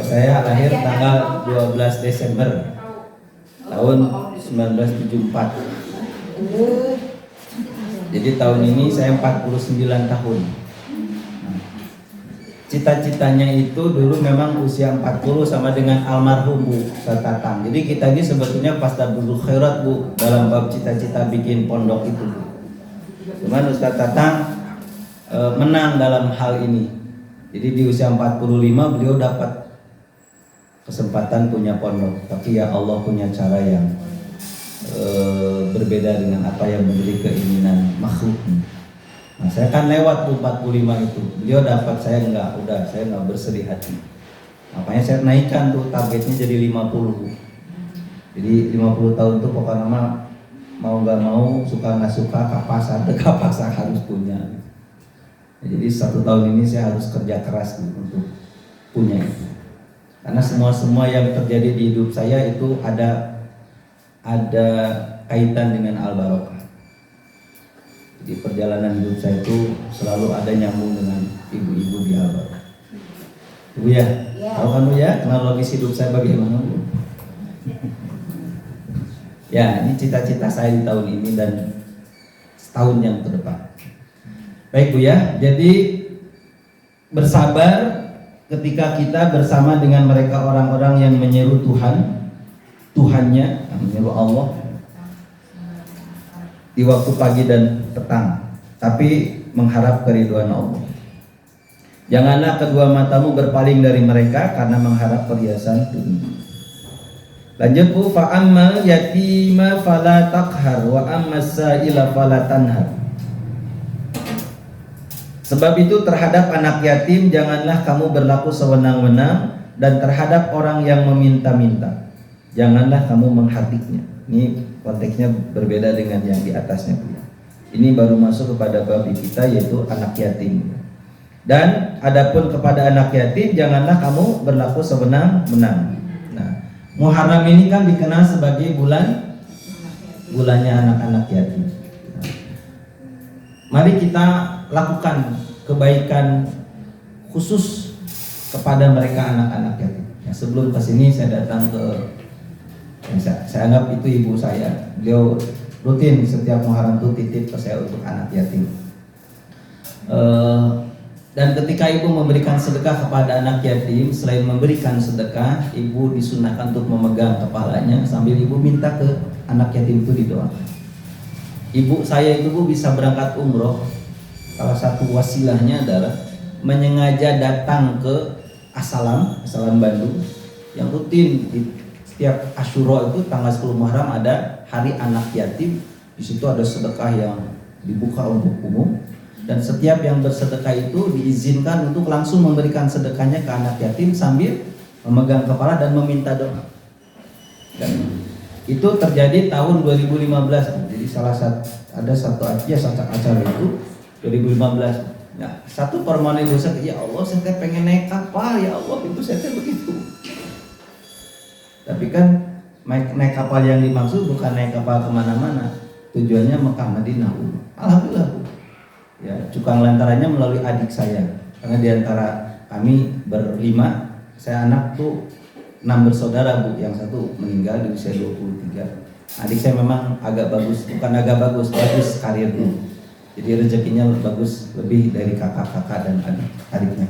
Saya lahir tanggal 12 Desember tahun 1974. Jadi tahun ini saya 49 tahun. Cita-citanya itu dulu memang usia 40 sama dengan almarhum Bu Ustaz Tatang. Jadi kita ini sebetulnya pas tabligh khairat Bu, dalam bab cita-cita bikin pondok itu Bu. Cuman Ustaz Tatang menang dalam hal ini. Jadi di usia 45 beliau dapat kesempatan punya pondok. Tapi ya Allah punya cara yang berbeda dengan apa yang menjadi keinginan makhluk. Nah, saya kan lewat 45 itu. Beliau dapat, saya enggak, saya enggak bersedih hati. Makanya saya naikkan tuh targetnya jadi 50. Jadi 50 tahun tuh pokoknya mau enggak mau, suka enggak suka, kapasa harus punya. Jadi 1 tahun ini saya harus kerja keras untuk punya itu. Karena semua yang terjadi di hidup saya itu ada kaitan dengan Al-Barokah. Di perjalanan hidup saya itu selalu ada nyambung dengan ibu-ibu di Al-Barokah. Ibu ya, tahu kan Bu ya, kronologis hidup saya bagaimana Bu? Ya, ini cita-cita saya di tahun ini dan setahun yang ke depan. Baik Bu ya, jadi bersabar ketika kita bersama dengan mereka orang-orang yang menyeru Tuhannya, menyeru Allah di waktu pagi dan petang, tapi mengharap keridhaan Allah. Janganlah kedua matamu berpaling dari mereka karena mengharap perhiasan dunia. Lanjut Bu, fa ammal yatima fala taqhar wa ammas sa'ila fala tanhar. Sebab itu terhadap anak yatim janganlah kamu berlaku sewenang-wenang, dan terhadap orang yang meminta-minta janganlah kamu menghardiknya. Ini konteksnya berbeda dengan yang di atasnya Bu. Ini baru masuk kepada bab kita, yaitu anak yatim. Dan adapun kepada anak yatim janganlah kamu berlaku sewenang-wenang. Nah, Muharram ini kan dikenal sebagai bulannya anak-anak yatim. Nah, mari kita lakukan kebaikan khusus kepada mereka anak-anak yatim. Ya, sebelum kesini saya datang ke, saya anggap itu ibu saya. Beliau rutin setiap Muharram itu titip ke saya untuk anak yatim. Dan ketika ibu memberikan sedekah kepada anak yatim, selain memberikan sedekah, ibu disunahkan untuk memegang kepalanya sambil ibu minta ke anak yatim itu didoakan. Ibu saya itu Bu bisa berangkat umroh, salah satu wasilahnya adalah menyengaja datang ke Asalam Bandung yang rutin di setiap Asyura itu tanggal 10 Muharram ada hari anak yatim. Di situ ada sedekah yang dibuka untuk umum, dan setiap yang bersedekah itu diizinkan untuk langsung memberikan sedekahnya ke anak yatim sambil memegang kepala dan meminta doa. Dan itu terjadi tahun 2015. Jadi ada satu acara itu 2015. Nah, satu permohonan ibu saya, ya Allah saya pengen naik kapal, ya Allah ibu saya begitu. Tapi kan naik kapal yang dimaksud bukan naik kapal kemana-mana, tujuannya Mekah Madinah. Alhamdulillah Bu. Ya, cukang lantarannya melalui adik saya, karena diantara kami berlima, saya anak tuh 6 bersaudara Bu, yang satu meninggal di usia 23. Adik saya memang bagus karirnya, jadi rezekinya bagus lebih dari kakak-kakak dan adiknya.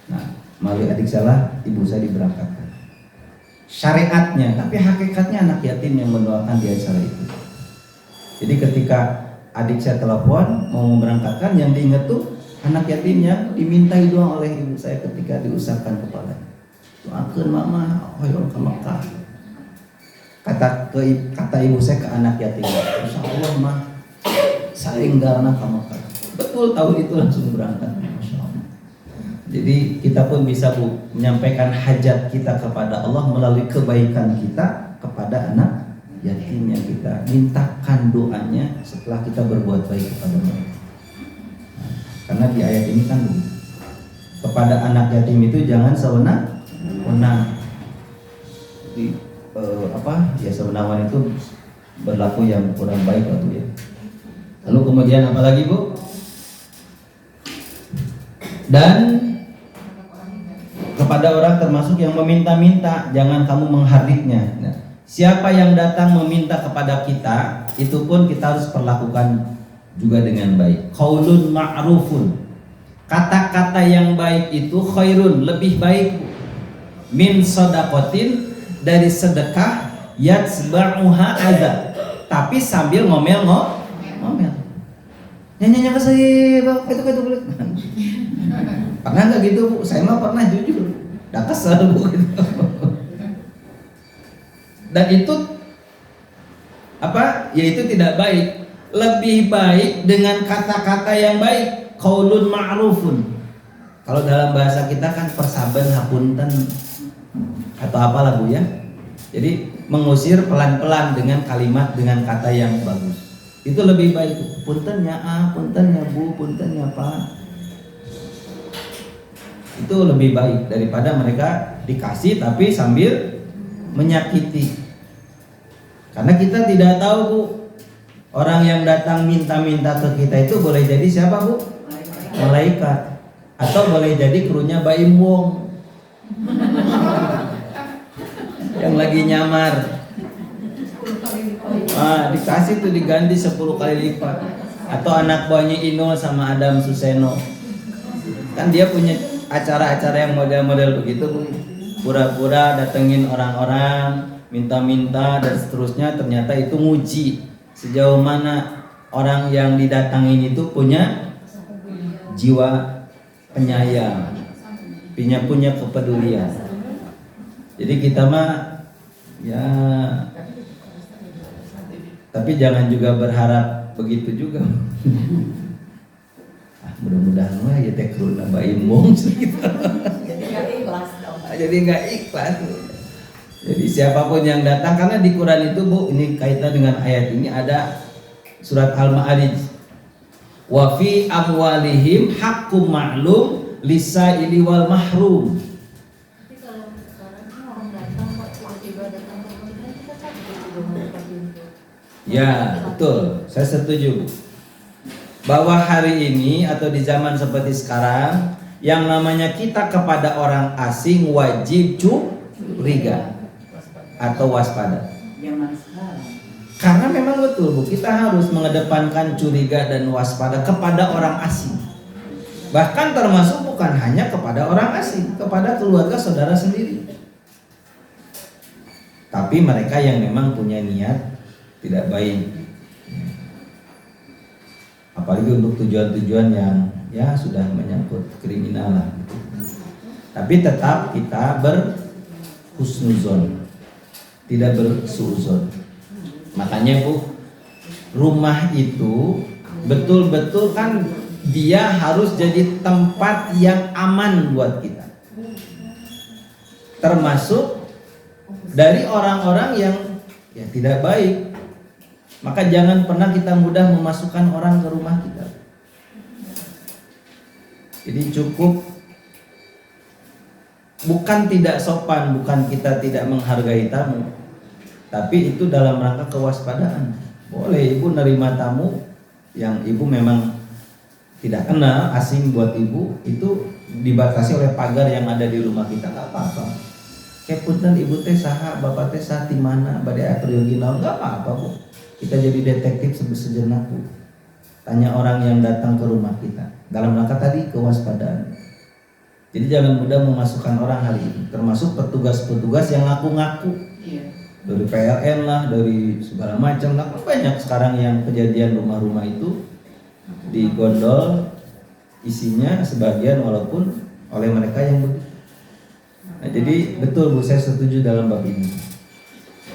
Nah, melalui adik saya ibu saya diberangkatkan. Syariatnya, tapi hakikatnya anak yatim yang mendoakan di acara itu. Jadi ketika adik saya telepon mau memberangkatkan, yang diingat tuh anak yatimnya dimintai doa oleh ibu saya ketika diusapkan kepala. Doakan mama, hoyong ke Mekah. Kata ibu saya ke anak yatim, Insya Allah mah saling darna ke Mekah. Betul, tahun itu langsung berangkat. Masya Allah. Jadi kita pun bisa menyampaikan hajat kita kepada Allah melalui kebaikan kita kepada anak yatim yang kita mintakan doanya setelah kita berbuat baik kepada mereka. Karena di ayat ini kan begitu. Kepada anak yatim itu jangan sewenang-wenang. Jadi sewenang-wenang itu berlaku yang kurang baik waktu ya. Lalu kemudian apa lagi Bu? Dan kepada orang termasuk yang meminta-minta, jangan kamu menghardiknya. Nah, siapa yang datang meminta kepada kita, itu pun kita harus perlakukan juga dengan baik. Qaulun ma'rufun. Kata-kata yang baik itu khairun, lebih baik min shadaqatin, dari sedekah yatsba'uha adza, tapi sambil ngomel. Nyanyi ke saya, itu boleh. Pernah nggak gitu Bu? Saya mah pernah, jujur. Udah kesel Bu. Dan itu ya itu tidak baik. Lebih baik dengan kata-kata yang baik. Qaulun ma'rufun. Kalau dalam bahasa kita kan persaban hapunten atau apalah Bu ya. Jadi mengusir pelan-pelan dengan kalimat, dengan kata yang bagus. Itu lebih baik. Puntennya puntennya Bu, puntennya Pak. Itu lebih baik daripada mereka dikasih tapi sambil menyakiti. Karena kita tidak tahu Bu, orang yang datang minta-minta ke kita itu boleh jadi siapa Bu? Malaikat. Atau boleh jadi krunya Baim Wong yang lagi nyamar. Dikasih tuh diganti 10 kali lipat. Atau anak buahnya Ino sama Adam Suseno. Kan dia punya acara-acara yang model-model begitu Bu. Pura-pura datengin orang-orang, minta-minta dan seterusnya, ternyata itu nguji sejauh mana orang yang didatangin itu punya jiwa penyayang, punya kepedulian. Jadi kita mah ya, tapi jangan juga berharap begitu juga. Mudah-mudahan lah ya teh kru nambahin wong gitu. Jadi nggak ikhlas. Jadi siapapun yang datang, karena di Quran itu Bu, ini kaitan dengan ayat ini ada surat Al-Ma'arij. Wa fi amwalihim haqqum ma'lum lisaili wal mahrum. Tapi kalau sekarang orang datang kok tiba-tiba datang ke kita, kita takut juga membuka pintu. Ya, betul. Saya setuju. Bahwa hari ini atau di zaman seperti sekarang, yang namanya kita kepada orang asing wajib curiga atau waspada. Karena memang betul Bu, kita harus mengedepankan curiga dan waspada kepada orang asing. Bahkan termasuk bukan hanya kepada orang asing, kepada keluarga saudara sendiri. Tapi mereka yang memang punya niat tidak baik, apalagi untuk tujuan-tujuan yang ya sudah menyangkut kriminal lah. Tapi tetap kita berhusnuzon, tidak bersuuzon. Makanya Bu, rumah itu betul-betul kan dia harus jadi tempat yang aman buat kita, termasuk dari orang-orang yang ya tidak baik. Maka jangan pernah kita mudah memasukkan orang ke rumah kita. Jadi cukup, bukan tidak sopan, bukan kita tidak menghargai tamu, tapi itu dalam rangka kewaspadaan. Boleh Ibu nerima tamu yang Ibu memang tidak kenal, asing buat Ibu, itu dibatasi oleh pagar yang ada di rumah kita, nggak apa-apa. Kayak punten Ibu teh saha, Bapak teh saha di mana, badai atur yoginal, nggak apa-apa Bu. Kita jadi detektif sejenak Bu. Tanya orang yang datang ke rumah kita dalam rangka tadi kewaspadaan. Jadi jangan mudah memasukkan orang hari ini, termasuk petugas-petugas yang ngaku-ngaku Iya. dari PLN lah, dari segala macam lah. Kan banyak sekarang yang kejadian rumah-rumah itu digondol isinya sebagian walaupun oleh mereka yang begitu. Nah, jadi betul Bu, saya setuju dalam bab ini.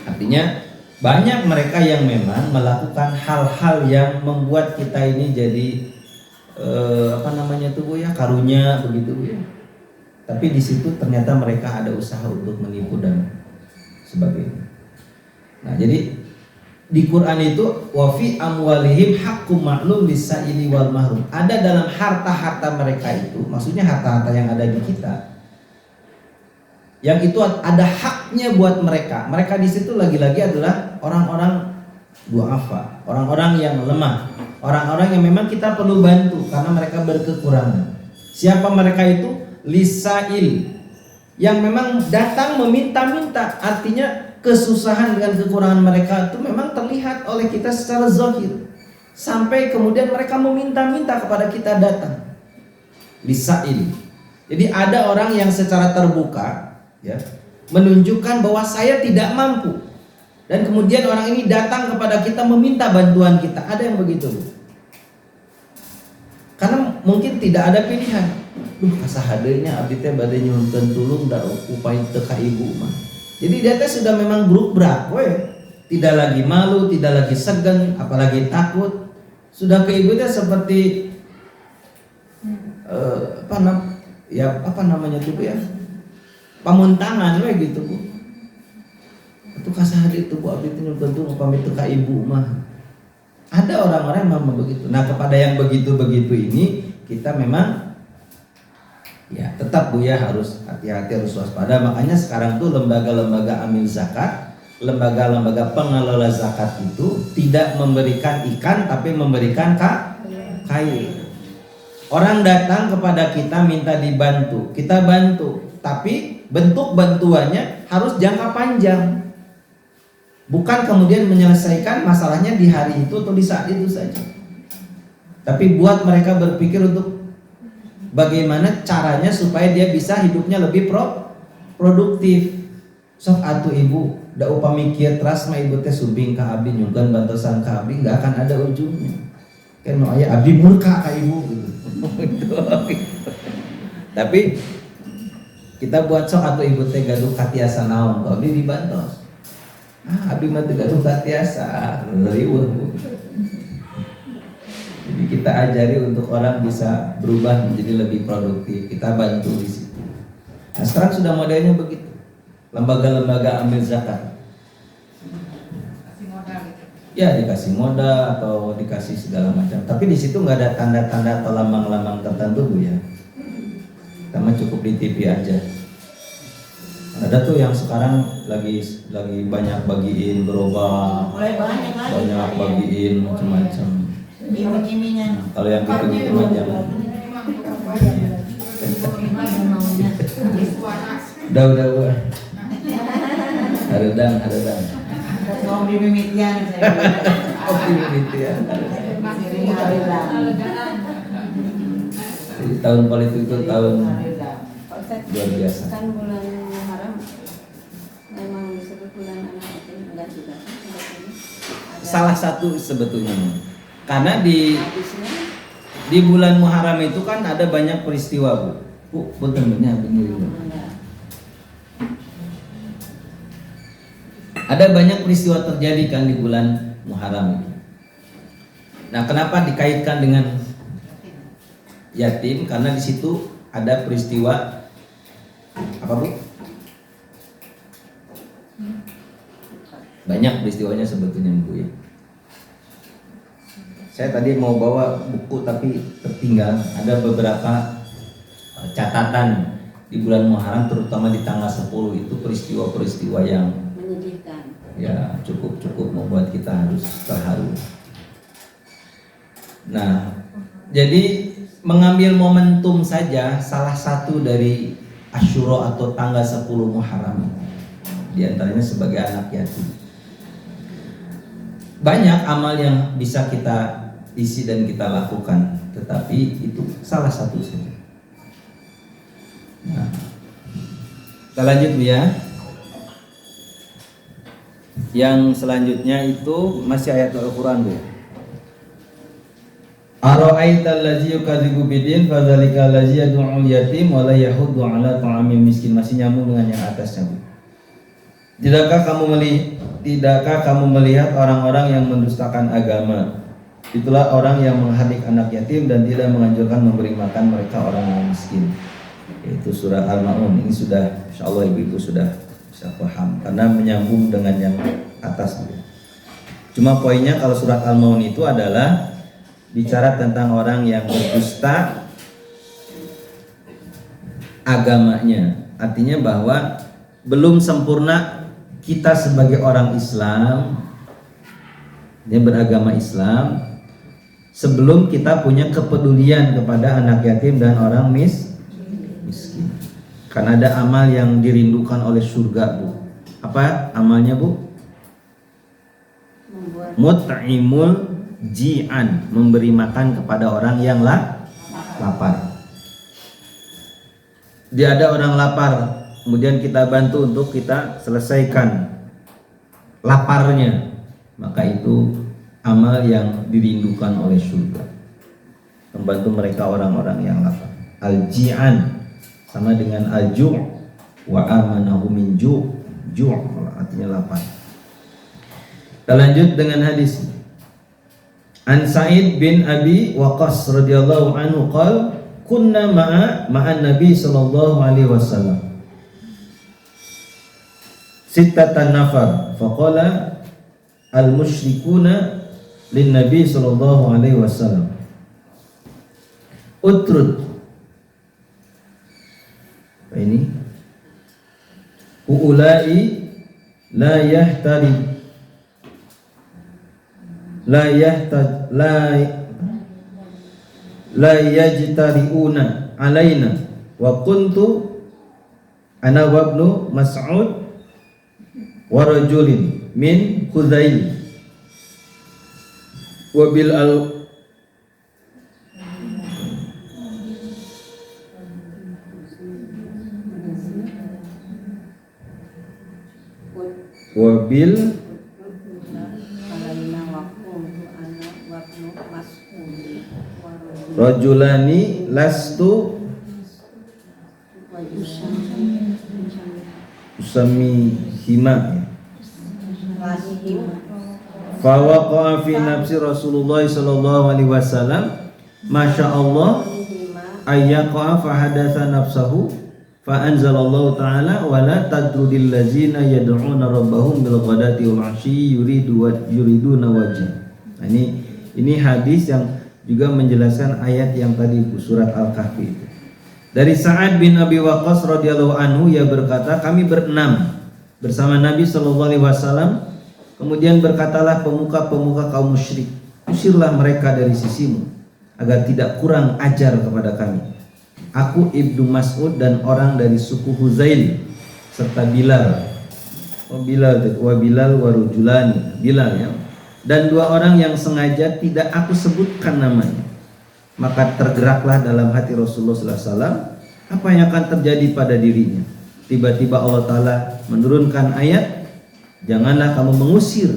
Artinya banyak mereka yang memang melakukan hal-hal yang membuat kita ini jadi apa namanya tuh Bu ya, karunya begitu Bu ya. Tapi di situ ternyata mereka ada usaha untuk menipu dan sebagainya. Nah, jadi di Quran itu wa fi amwalihim haqqum ma'lum lis-sa'ili wal mahrum. Ada dalam harta-harta mereka itu, maksudnya harta-harta yang ada di kita, yang itu ada haknya buat mereka. Mereka di situ lagi-lagi adalah orang-orang du'afa, orang-orang yang lemah, orang-orang yang memang kita perlu bantu karena mereka berkekurangan. Siapa mereka itu? Lisail, yang memang datang meminta-minta. Artinya kesusahan dengan kekurangan mereka itu memang terlihat oleh kita secara zahir, sampai kemudian mereka meminta-minta kepada kita datang. Lisail. Jadi ada orang yang secara terbuka ya menunjukkan bahwa saya tidak mampu, dan kemudian orang ini datang kepada kita meminta bantuan kita. Ada yang begitu, karena mungkin tidak ada pilihan. Duh, kasahadeuna abdi teh bade nyuhunkeun tulung da upaya teu ka ibu mah. Jadi dia teh sudah memang bruk-brak we, tidak lagi malu, tidak lagi segan, apalagi takut. Sudah ke ibu teh seperti apa namanya tuh Bu ya? Pamuntangan we gitu Bu. Itu kasahade itu Bu abdi teh nyuhunkeun tulung upami teu ka ibu mah. Ada orang-orang yang memang begitu. Nah, kepada yang begitu-begitu ini kita memang ya tetap Bu ya harus hati-hati, harus waspada. Makanya sekarang tuh lembaga-lembaga amil zakat, lembaga-lembaga pengelola zakat itu tidak memberikan ikan tapi memberikan kain. Orang datang kepada kita minta dibantu, kita bantu, tapi bentuk bantuannya harus jangka panjang. Bukan kemudian menyelesaikan masalahnya di hari itu atau di saat itu saja, tapi buat mereka berpikir untuk bagaimana caranya supaya dia bisa hidupnya lebih produktif. Sok atuh ibu, da upami kieu teras mah ibu teh sumbing ka abdi nyungkeun bantosan ka abdi, enggak akan ada ujungnya. Kan nu aya abdi murka ka ibu gitu. Tapi kita buat sok atuh ibu teh gaduh katiasa naon, abdi dibantos. Abdi mah teu gaduh katiasa, riweuh. Jadi kita ajari untuk orang bisa berubah menjadi lebih produktif. Kita bantu di situ. Nah, sekarang sudah modelnya begitu. Lembaga-lembaga ambil zakat. Kasih modal gitu. Ya dikasih modal atau dikasih segala macam. Tapi di situ nggak ada tanda-tanda atau lambang-lambang tertentu Bu ya. Kita mah cukup di TV aja. Ada tuh yang sekarang lagi banyak bagiin gerobak, Mulai banyak lagi. banyak bagiin macam-macam. Iming-imingan. Nah, kalau yang gitu-gitu mah jangan. Udah. Haredang. Mau dimimitian saya. Optimis ya. Sering haridang. Jadi tahun politik itu tahun Haridang. luar biasa. Kan bulan Muharram memang disebut bulan anak yatim, enggak juga kan sebetulnya. Ada Salah satu sebetulnya, karena hadisnya. di bulan Muharram itu kan ada banyak peristiwa Bu. Betul-betul begini. Enggak. Ada banyak peristiwa terjadi kan di bulan Muharram itu. Nah, kenapa dikaitkan dengan yatim? Karena di situ ada peristiwa apa Bu? Banyak peristiwanya sebetulnya Bu ya. Saya tadi mau bawa buku tapi tertinggal. Ada beberapa catatan di bulan Muharram, terutama di tanggal 10 itu peristiwa-peristiwa yang Menyedihkan. ya cukup membuat kita harus terharu. Nah, jadi mengambil momentum saja salah satu dari Asyura atau tanggal 10 Muharram, di antaranya sebagai anak yatim. Banyak amal yang bisa kita isi dan kita lakukan, tetapi itu salah satu saja. Kita lanjut Bu ya. Yang selanjutnya itu masih ayat Al-Quran Bu. Ara'aital ladzi yukadzibu bidin fadzalika allazi yad'ul yatim wa la yahuddu 'ala ta'amil miskin. Masih nyambung dengan yang atasnya Bu. Tidakkah kamu melihat orang-orang yang mendustakan agama? Itulah orang yang menghardik anak yatim dan tidak menganjurkan memberi makan mereka orang yang miskin. Itu surah Al-Maun. Ini sudah insyaallah ibu-ibu sudah bisa paham karena menyambung dengan yang atas Bu. Cuma poinnya kalau surat Al-Maun itu adalah bicara tentang orang yang berdusta agamanya. Artinya bahwa belum sempurna kita sebagai orang Islam yang beragama Islam sebelum kita punya kepedulian kepada anak yatim dan orang miskin. Karena ada amal yang dirindukan oleh surga Bu. Apa amalnya Bu? Mut'imul ji'an, memberi makan kepada orang yang lapar. Dia ada orang lapar, kemudian kita bantu untuk kita selesaikan laparnya, maka itu amal yang dirindukan oleh surga. Membantu mereka orang-orang yang lapar. Al-ji'an sama dengan al-ju' wa amanahu min ju'. Ju' artinya lapar. Kita lanjut dengan hadis. An Sa'id bin Abi Waqqas radhiyallahu anhu qala kunna ma'an Nabi sallallahu alaihi wasallam sittatan nafar faqala al musyrikuna lin Nabi sallallahu alaihi wasallam utrud ini ulai la yahtari la yajtari'una alaina wa kuntu ana wa ibnu Mas'ud wa rajulin min Khuzail wa bil al wa bil rajulani lastu usami hima fa waqa'a fi nafsi Rasulullah sallallahu alaihi wasallam masya Allah ayyaqa fa hadatsa nafsahu fa anzalallahu ta'ala wa la tadrudil ladzina yad'una rabbahum bil ghadati wal 'ashyi yuriduna wajha. Nah, ini hadis yang juga menjelaskan ayat yang tadi surat Al-Kahfi itu. Dari Sa'ad bin Abi Waqqas radhiyallahu anhu, ia berkata, kami berenam bersama Nabi sallallahu alaihi wasallam, kemudian berkatalah pemuka-pemuka kaum musyrik, usirlah mereka dari sisimu agar tidak kurang ajar kepada kami. Aku Ibnu Mas'ud dan orang dari suku Huzail serta Bilal. Bilal wa rujulani, Bilal ya. Dan dua orang yang sengaja tidak aku sebutkan namanya. Maka tergeraklah dalam hati Rasulullah SAW apa yang akan terjadi pada dirinya. Tiba-tiba Allah Ta'ala menurunkan ayat, janganlah kamu mengusir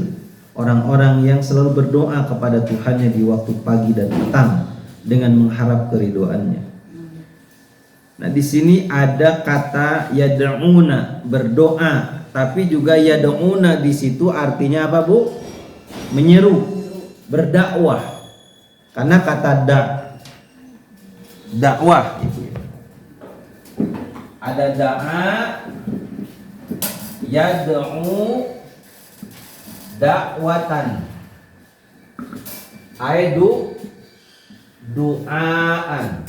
orang-orang yang selalu berdoa kepada Tuhannya di waktu pagi dan petang dengan mengharap keridhoannya. Nah, di sini ada kata yad'una, berdoa, tapi juga yad'una di situ artinya apa, Bu? Menyeru, berdakwah. Karena kata dakwah itu ya. Ada da'a, yad'u, dakwatan, aidu, du'aan.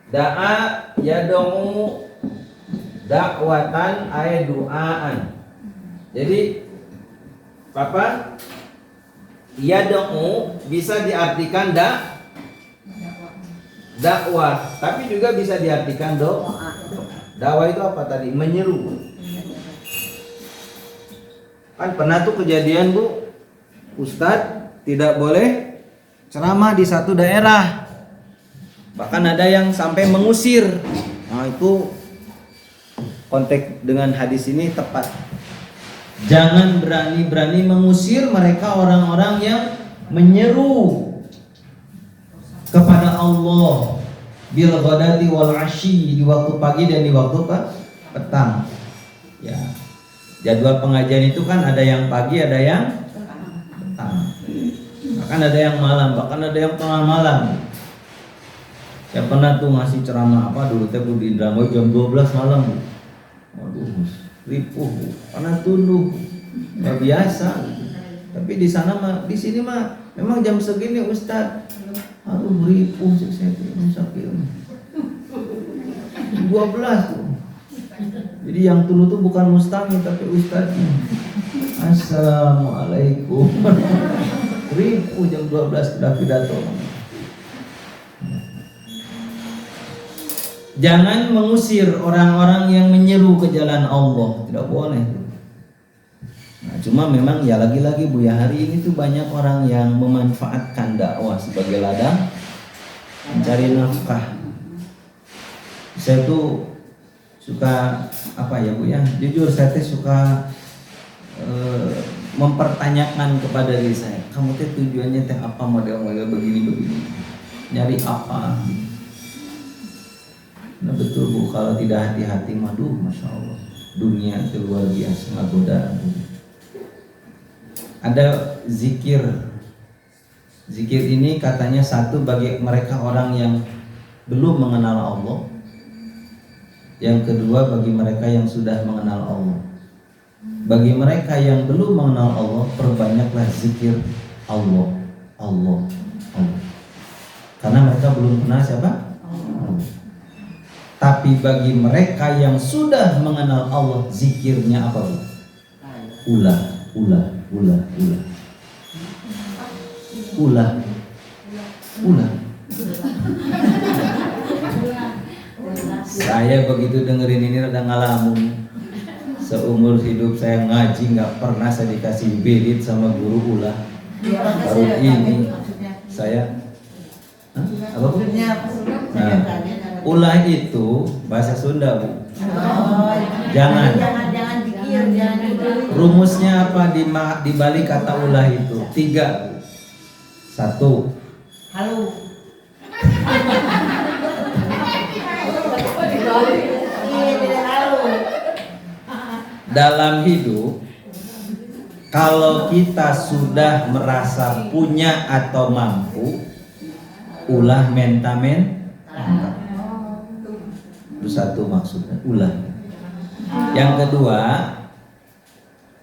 Da'a, yad'u, dakwatan, aidu'aan. Jadi apa? Yad'u bisa diartikan dakwah, tapi juga bisa diartikan doa. Dakwah itu apa tadi? Menyeru. Kan pernah tuh kejadian, Bu, Ustadz tidak boleh ceramah di satu daerah. Bahkan ada yang sampai mengusir. Nah, itu konteks dengan hadis ini tepat. Jangan berani-berani mengusir mereka orang-orang yang menyeru kepada Allah bil ghadati wal asyi, di waktu pagi dan di waktu petang. Ya. Jadwal pengajian itu kan ada yang pagi, ada yang petang. Bahkan ada yang malam, bahkan ada yang tengah malam. Saya pernah tuh ngasih ceramah apa dulu teh Bu di Indramayu jam 12 malam. Waduh, ripuh, karena tunduk, nggak biasa. Tapi di sana mah, di sini mah memang jam segini Ustad. Aduh, ripuh sih saya sakit. 12 tuh. Jadi yang tunduk tuh bukan mustami tapi Ustad. Assalamualaikum. Ripuh jam 12 sudah pidato. Jangan mengusir orang-orang yang menyeru ke jalan Allah, tidak boleh. Nah, cuma memang ya lagi-lagi Bu ya, hari ini tuh banyak orang yang memanfaatkan dakwah sebagai ladang mencari nafkah. Saya tuh suka apa ya Bu ya, jujur saya tuh suka mempertanyakan kepada diri saya, kamu teh tujuannya teh apa, model-model begini-begini, nyari apa? Nah betul Bu, kalau tidak hati-hati, maduh, masya Allah, dunia itu luar biasa, nggak godaan. Ada zikir, zikir ini katanya satu bagi mereka orang yang belum mengenal Allah, yang kedua bagi mereka yang sudah mengenal Allah. Bagi mereka yang belum mengenal Allah, perbanyaklah zikir Allah, Allah, Allah, karena mereka belum kenal siapa? Allah. Tapi bagi mereka yang sudah mengenal Allah, zikirnya apa? Ulah, ulah, ulah, ulah, ulah, ulah. Saya begitu dengerin ini rada ngalamun. Seumur hidup saya ngaji nggak pernah saya dikasih birit sama guru ulah. Baru ini saya, apa Bu? Nah, ulah itu bahasa Sunda Bu. Jangan pikir, jangan dibeli. Rumusnya apa di balik kata ulah itu? 3. 1. Halo. Dalam hidup, kalau kita sudah merasa punya atau mampu, ulah mentamen. Itu 1 maksudnya, ulah. Yang kedua,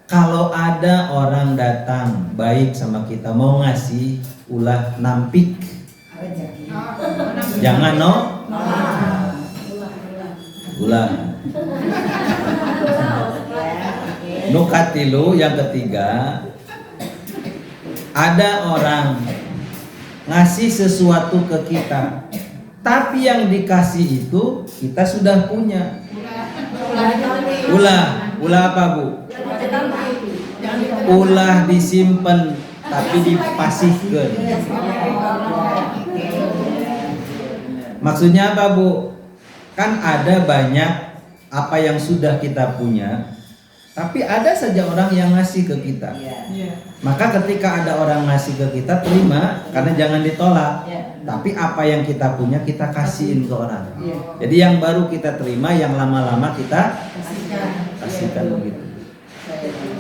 kalau ada orang datang baik sama kita mau ngasih, ulah nampik. Jangan no. Ulah. Nukatilu yang ketiga, ada orang ngasih sesuatu ke kita, tapi yang dikasih itu kita sudah punya. Ulah apa Bu? Ulah disimpan tapi dipasihkan. Maksudnya apa Bu? Kan ada banyak apa yang sudah kita punya, tapi ada saja orang yang ngasih ke kita. Maka ketika ada orang ngasih ke kita, terima, karena jangan ditolak. Tapi apa yang kita punya kita kasihin ke orang. Jadi yang baru kita terima, yang lama-lama kita kasihkan begitu.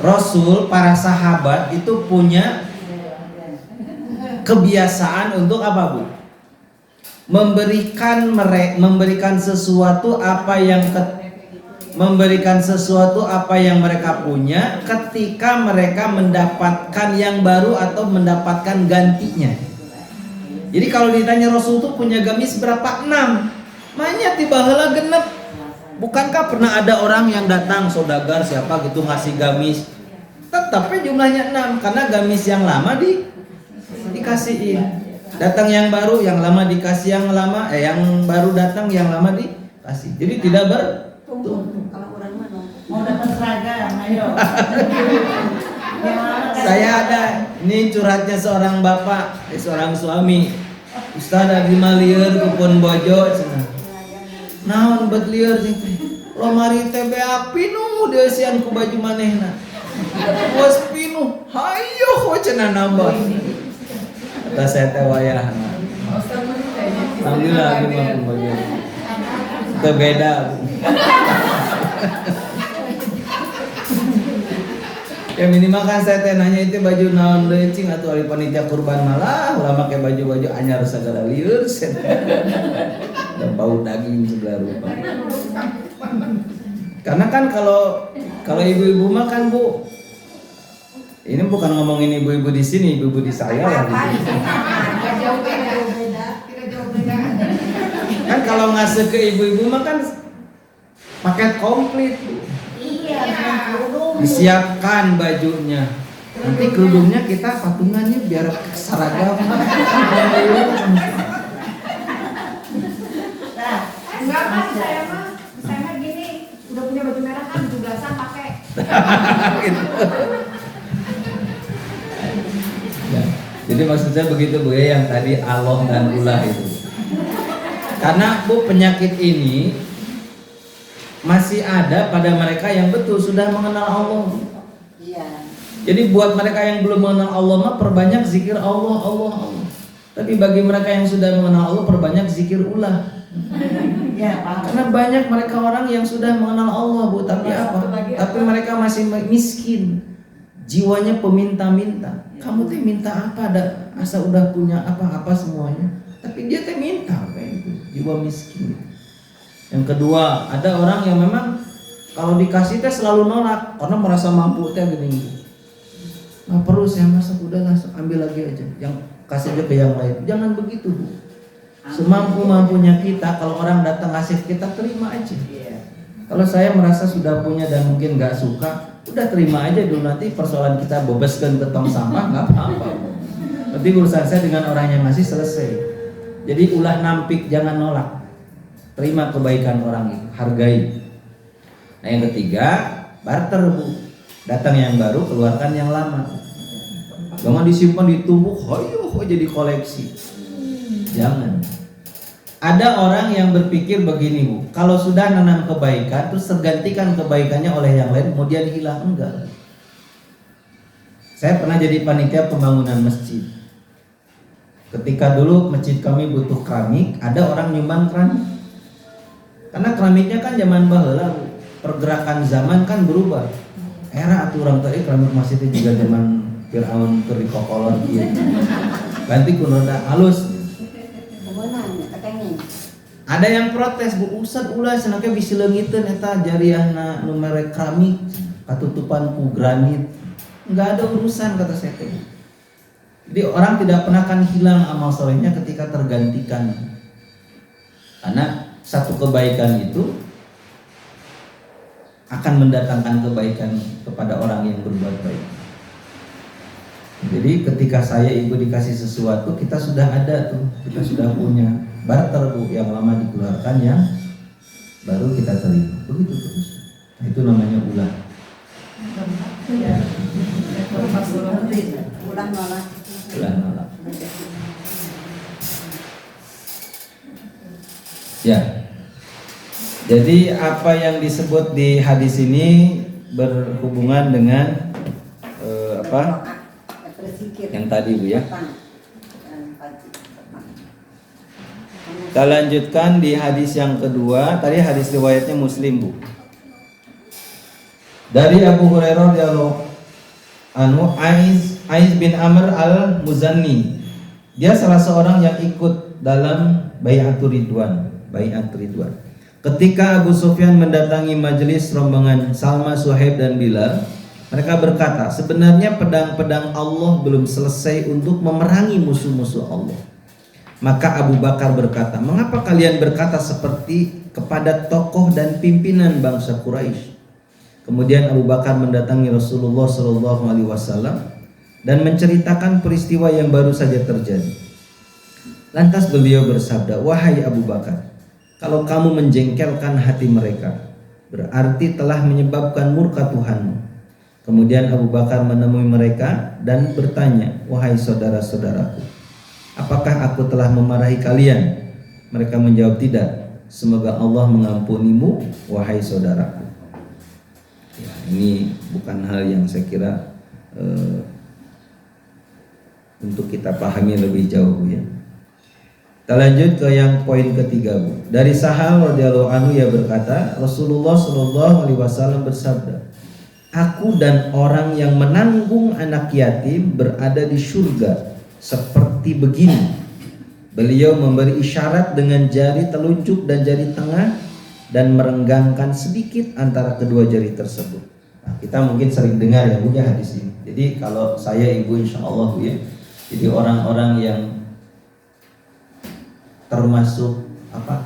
Rasul, para sahabat itu punya kebiasaan untuk apa Bu? Memberikan sesuatu apa yang mereka punya ketika mereka mendapatkan yang baru atau mendapatkan gantinya. Jadi kalau ditanya Rasul itu punya gamis berapa? 6. Makanya tiba heula genep. Bukankah pernah ada orang yang datang saudagar siapa gitu ngasih gamis, tetapnya jumlahnya 6 karena gamis yang lama dikasihin. Datang yang baru, yang lama dikasih yang lama, yang baru datang yang lama dikasih. Jadi tidak bertumbuh. Mau dapat seragam, ayo. Saya ada, ini curhatnya seorang bapak, seorang suami. Ustaz ada di malieur kupon bojo cenah. Naon bet lieur sih? Lomari teh beak pinuh deusian ku baju manehna. Puas pinuh, hayo cenah nambah. Kata saya teh wayahna. Alhamdulillah abi mah baju. Teu beda. Ya minimal kan saya teh nanya itu baju naon deui cing atuh ari panitia kurban malah ulah make baju-baju anyar sagala lieur. Dan bau daging segala rupa. Karena kan kalau ibu-ibu mah kan Bu, ini bukan ngomongin ibu-ibu di sini, ibu-ibu di saya lah. Tidak jauh beda. Tidak jauh beda. Kan kalau ngasih ke ibu-ibu mah kan paket komplit. Iya, kerudung. Disiapkan bajunya. Nanti kerudungnya kita patungannya biar seragam. Enggak kan saya mah gini, udah punya baju merah kan 17-an pakai. Gitu. Ya, jadi maksudnya begitu Bu ya yang tadi Allah dan ulah itu. Karena Bu penyakit ini masih ada pada mereka yang betul sudah mengenal Allah. Iya. Jadi buat mereka yang belum mengenal Allah mah perbanyak zikir Allah, Allah, Allah. Tapi bagi mereka yang sudah mengenal Allah perbanyak zikir ulah. Ya, Pak. Karena banyak mereka orang yang sudah mengenal Allah Bu, tapi apa? Tapi mereka masih miskin. Jiwanya peminta-minta. Kamu teh minta apa? Ada asa udah punya apa-apa semuanya. Tapi dia teh minta kayak gitu. Jiwa miskin. Yang kedua, ada orang yang memang kalau dikasih teh selalu nolak karena merasa mampu teh gini. Nggak perlu saya masak, udah langsung ambil lagi aja. Yang kasih aja ke yang lain. Jangan begitu Bu. Semampu-mampunya kita, kalau orang datang ngasih kita terima aja. Kalau saya merasa sudah punya dan mungkin nggak suka, udah terima aja dulu, nanti persoalan kita bobeskan ke tong sampah nggak apa-apa. Nanti urusan saya dengan orang yang ngasih selesai. Jadi ulah nampik, jangan nolak. Terima kebaikan orang itu, hargai. Nah yang ketiga, barter Bu. Datang yang baru, keluarkan yang lama. Jangan disimpan ditumbuk, hayo jadi koleksi. Jangan. Ada orang yang berpikir begini Bu, kalau sudah nanam kebaikan terus tergantikan kebaikannya oleh yang lain kemudian hilang. Enggak. Saya pernah jadi panitia pembangunan masjid. Ketika dulu masjid kami butuh keramik, ada orang nyumbang keramik. Karena keramiknya kan zaman baheula, pergerakan zaman kan berubah. Era atuh urang teh keramik masjid itu juga zaman Firaun keur dikokolot ieu. Ganti kunoda halus. Ada yang protes Bu, Ustad ulah senangnya bisa leungiteun eta jariahna nu mere keramik katutupan ku granit. Enggak ada urusan kata saya teh. Jadi orang tidak pernah akan hilang amal solehnya ketika tergantikan. Karena satu kebaikan itu akan mendatangkan kebaikan kepada orang yang berbuat baik. Jadi ketika saya ibu dikasih sesuatu, kita sudah ada tuh, kita sudah punya. Barter Bu, yang lama dikeluarkan, yang baru kita terima. Begitu terus. Nah, itu namanya ulah. Ulah nolak. Ulah nolak. Ya. Jadi apa yang disebut di hadis ini berhubungan dengan apa? Yang tadi Bu ya. Kita lanjutkan di hadis yang kedua. Tadi hadis riwayatnya Muslim Bu. Dari Abu Hurairah radhiyallahu anhu, Aiz bin Amr al-Muzanni. Dia salah seorang yang ikut dalam Bai'atur Ridwan. Ketika Abu Sufyan mendatangi majelis rombongan Salma, Suhaib dan Bilal, mereka berkata, sebenarnya pedang-pedang Allah belum selesai untuk memerangi musuh-musuh Allah. Maka Abu Bakar berkata, mengapa kalian berkata seperti kepada tokoh dan pimpinan bangsa Quraisy? Kemudian Abu Bakar mendatangi Rasulullah SAW dan menceritakan peristiwa yang baru saja terjadi. Lantas beliau bersabda, wahai Abu Bakar, kalau kamu menjengkelkan hati mereka, berarti telah menyebabkan murka Tuhanmu. Kemudian Abu Bakar menemui mereka dan bertanya, wahai saudara-saudaraku, apakah aku telah memarahi kalian? Mereka menjawab tidak. Semoga Allah mengampunimu wahai saudaraku. Ya, ini bukan hal yang saya kira untuk kita pahami lebih jauh ya. Kita lanjut ke yang poin ketiga, Bu. Dari Sahal radhiyallahu anhu ia berkata, Rasulullah shallallahu alaihi wasallam bersabda, aku dan orang yang menanggung anak yatim berada di surga seperti begini. Beliau memberi isyarat dengan jari telunjuk dan jari tengah dan merenggangkan sedikit antara kedua jari tersebut. Nah, kita mungkin sering dengar ya Bu ya hadis ini. Jadi kalau saya Ibu insya Allah Bu ya, jadi orang-orang yang termasuk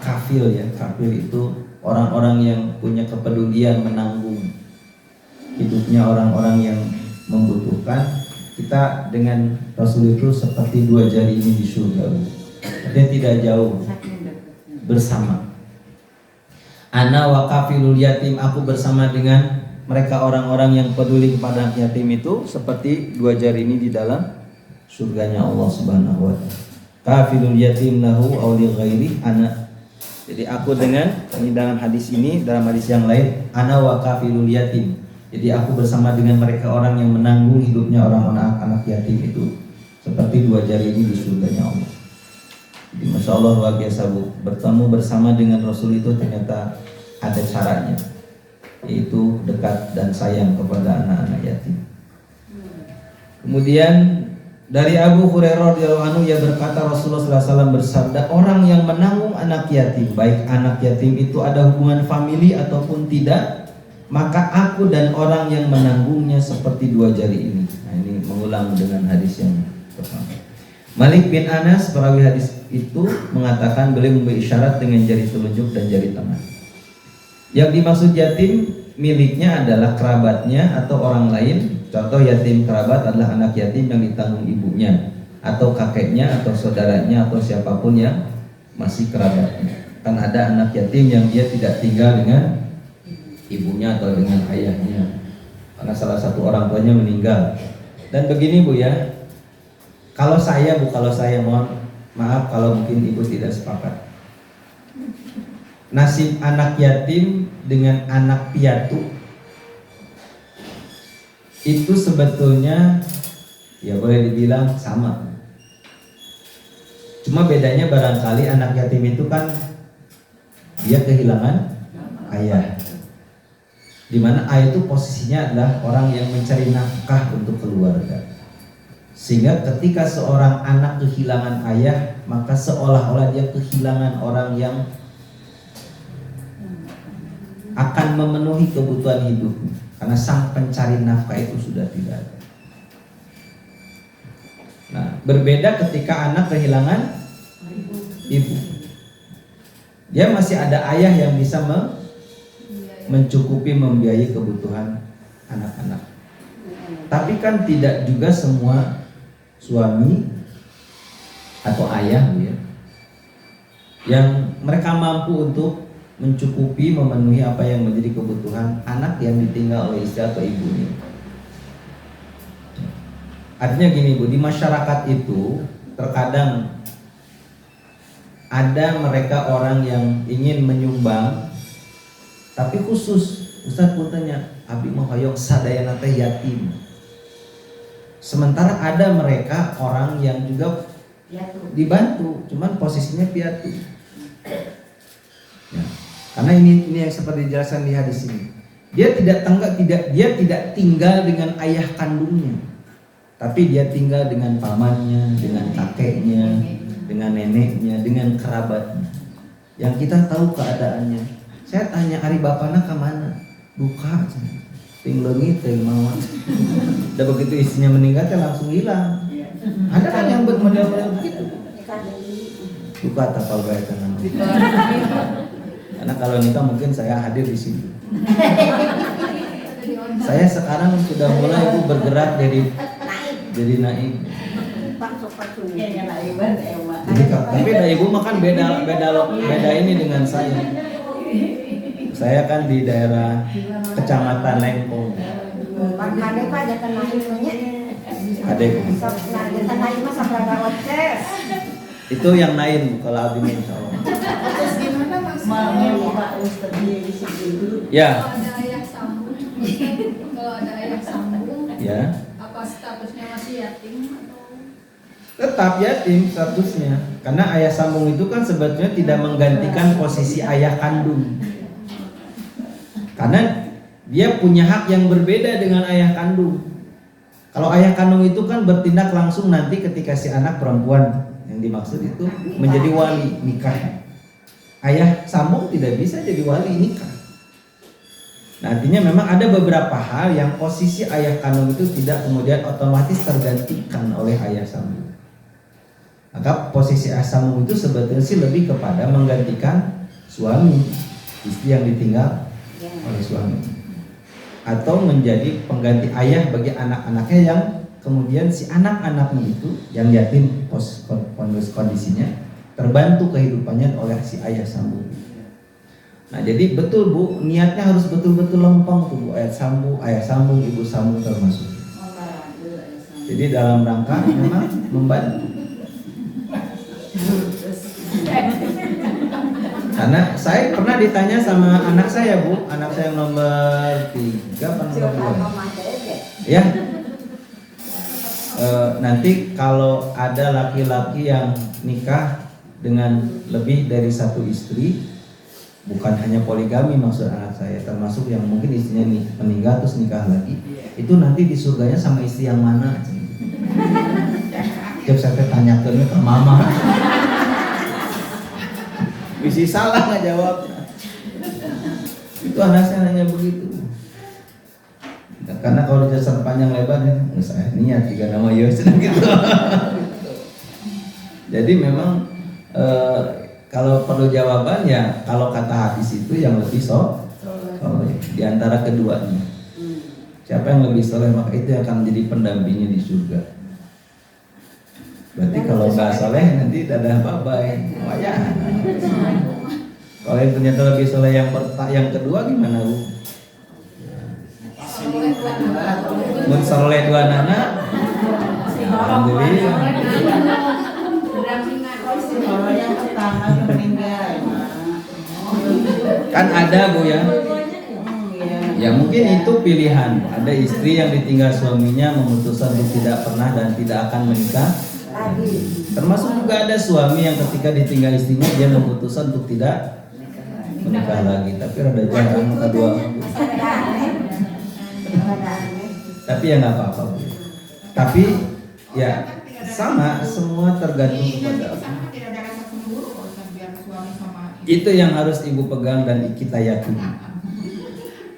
kafil ya. Kafil itu orang-orang yang punya kepedulian menanggung hidupnya orang-orang yang membutuhkan. Kita dengan Rasul itu seperti dua jari ini di surga. Artinya tidak jauh, bersama. Ana wa kafilul yatim, aku bersama dengan mereka orang-orang yang peduli kepada anak yatim itu seperti dua jari ini di dalam surganya Allah Subhanahu wa taala. Kafilul yatim lahu aw li ghairi ana. Jadi aku dengan, ini dalam hadis ini, dalam hadis yang lain, ana wa kafilul yatim. Jadi aku bersama dengan mereka orang yang menanggung hidupnya orang-orang anak yatim itu seperti dua jari ini di surganya Allah. Jadi Masya Allah luar biasa Bu. Bertemu bersama dengan Rasul itu ternyata ada caranya, yaitu dekat dan sayang kepada anak-anak yatim. Kemudian dari Abu Hurairah radhiyallahu anhu ia berkata, Rasulullah SAW bersabda, orang yang menanggung anak yatim, baik anak yatim itu ada hubungan famili ataupun tidak, maka aku dan orang yang menanggungnya seperti dua jari ini. Nah, ini mengulang dengan hadis yang pertama. Malik bin Anas perawi hadis itu mengatakan beliau memberi isyarat dengan jari telunjuk dan jari tengah. Yang dimaksud yatim miliknya adalah kerabatnya atau orang lain. Contoh yatim kerabat adalah anak yatim yang ditanggung ibunya atau kakeknya atau saudaranya atau siapapun yang masih kerabatnya. Kan ada anak yatim yang dia tidak tinggal dengan ibunya atau dengan ayahnya karena salah satu orang tuanya meninggal. Dan begini Bu ya, kalau saya mohon maaf kalau mungkin Ibu tidak sepakat. Nasib anak yatim dengan anak piatu itu sebetulnya ya boleh dibilang sama. Cuma bedanya barangkali anak yatim itu kan dia kehilangan ayah, dimana ayah itu posisinya adalah orang yang mencari nafkah untuk keluarga. Sehingga ketika seorang anak kehilangan ayah, maka seolah-olah dia kehilangan orang yang akan memenuhi kebutuhan hidupnya, karena sang pencari nafkah itu sudah tidak ada. Nah, berbeda ketika anak kehilangan ibu. Dia masih ada ayah yang bisa mencukupi, membiayai kebutuhan anak-anak. Tapi kan tidak juga semua suami atau ayah ya, yang mereka mampu untuk mencukupi, memenuhi apa yang menjadi kebutuhan anak yang ditinggal oleh istri atau ibunya. Artinya gini Bu, di masyarakat itu terkadang ada mereka orang yang ingin menyumbang, tapi khusus Ustaz pun tanya, abi mah hoyong sadayana teh yatim. Sementara ada mereka orang yang juga dibantu, cuman posisinya piatu. Ya. Karena ini yang seperti dijelaskan di hadis ini. Dia tidak tinggal dengan ayah kandungnya, tapi dia tinggal dengan pamannya, dengan kakeknya, dengan neneknya, dengan kerabatnya. Yang kita tahu keadaannya. Saya tanya, ari bapana ke mana? Duka, ting leungit, ting mawar. Udah begitu istrinya meninggal, langsung hilang. Ada kan yang model-model begitu. Duka tapal gaya tenang. Karena kalau nikah mungkin saya hadir di sini. Saya sekarang sudah mulai Bu bergerak jadi naik. Jadi, tapi ada ibu makan beda ini dengan saya. Saya kan di daerah Kecamatan Lengkong. Adek. Itu yang lain kalau abdi insya Allah. Terus gimana Mas? Mau Pak Ustaz di situ. Ya, Kalau ada ayah sambung, kalau ada ayah sambung, ya. apa statusnya masih yatim atau? Tetap yatim statusnya. Karena ayah sambung itu kan sebetulnya tidak menggantikan posisi ayah kandung. Karena dia punya hak yang berbeda dengan ayah kandung. Kalau ayah kandung itu kan bertindak langsung nanti ketika si anak perempuan yang dimaksud itu menjadi wali nikah. Ayah sambung tidak bisa jadi wali nikah. Nah, artinya memang ada beberapa hal yang posisi ayah kandung itu tidak kemudian otomatis tergantikan oleh ayah sambung. Maka posisi ayah sambung itu sebetulnya sih lebih kepada menggantikan suami, istri yang ditinggal oleh suami, atau menjadi pengganti ayah bagi anak-anaknya yang kemudian si anak-anaknya itu yang yatim kondisinya terbantu kehidupannya oleh si ayah sambung. Nah, jadi betul Bu, niatnya harus betul-betul lempeng tuh Bu, ayah sambung, ibu sambung termasuk. Jadi dalam rangka memang membantu. Karena saya pernah ditanya sama anak saya Bu, anak saya yang nomor 3 apa nomor 2? Ya. Nanti kalau ada laki-laki yang nikah dengan lebih dari satu istri, bukan hanya poligami maksud anak saya, termasuk yang mungkin istrinya meninggal terus nikah lagi, itu nanti di surganya sama istri yang mana? Coba saya tanyakan ke mama. Bisa salah nggak jawab. Itu anak saya nanya begitu. Karena kalau jasa panjang lebar ya, saya niat tiga nama Yos gitu. Jadi memang kalau perlu jawaban ya kalau kata hadis itu yang lebih soleh di antara keduanya. Siapa yang lebih soleh maka itu yang akan menjadi pendampingnya di surga. Berarti kalau nggak soleh nanti ada apa-apa ya. Oh ya. Kalau yang ternyata lebih soleh yang kedua gimana Bu? Mun soleh dua anak. Alhamdulillah. Kalau yang pertama meninggal. Kan ada Bu ya. Ya mungkin itu pilihan. Ada istri yang ditinggal suaminya memutuskan untuk tidak pernah dan tidak akan menikah. Termasuk juga ada suami yang ketika ditinggal istrinya dia memutuskan untuk tidak menikah lagi. Tapi rada jarang kedua. Tapi ya nggak apa-apa Bu. Tapi ya sama semua tergantung kepada Allah. Itu yang harus ibu pegang dan kita yakini.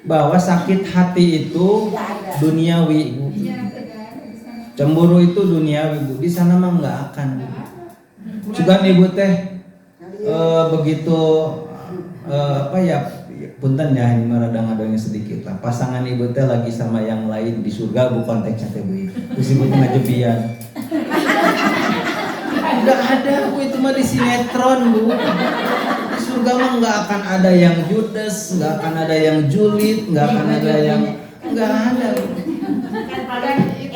Bahwa sakit hati itu duniawi Bu. Cemburu itu duniawi Bu. Di sana mah nggak akan Bu. Juga ibu teh begitu apa ya punten ya ini rada ngadongnya sedikit lah. Pasangan ibu teh lagi sama yang lain di surga Bu konteksnya teh Bu. Terus ibu teh ngajebian. Nggak ada Bu, itu mah di sinetron Bu. Di surga mah nggak akan ada yang judes, nggak akan ada yang julid, nggak akan ada yang nggak ada Bu.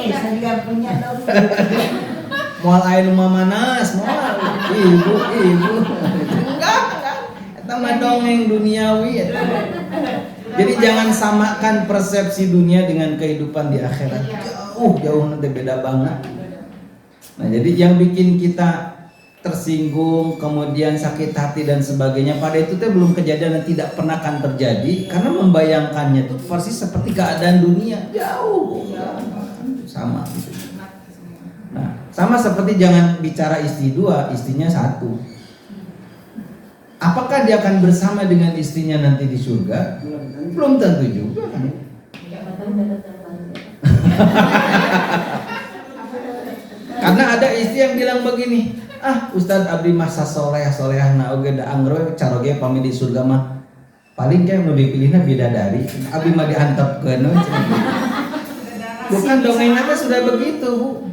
Saya juga punya dong. Moal aya nu mamanas, moal ibu. Enggak. Eta mah dongeng duniawi eta. Jadi jangan samakan persepsi dunia dengan kehidupan di akhirat. Jauh nanti beda banget. Nah, jadi yang bikin kita tersinggung, kemudian sakit hati dan sebagainya, pada itu teh belum kejadian dan tidak pernah akan terjadi karena membayangkannya itu persis seperti keadaan dunia. Jauh. Sama gitu. Nah, sama seperti jangan bicara istri dua, istrinya satu. Apakah dia akan bersama dengan istrinya nanti di surga? Belum tentu juga kan. Karena ada istri yang bilang begini, Ustadz abdi masa soleh na oge da angro caroge pami di surga mah paling kayak mau dipilihnya bidadari, abdi mah diantepkeun. Bukan dongengnya sudah begitu Bu.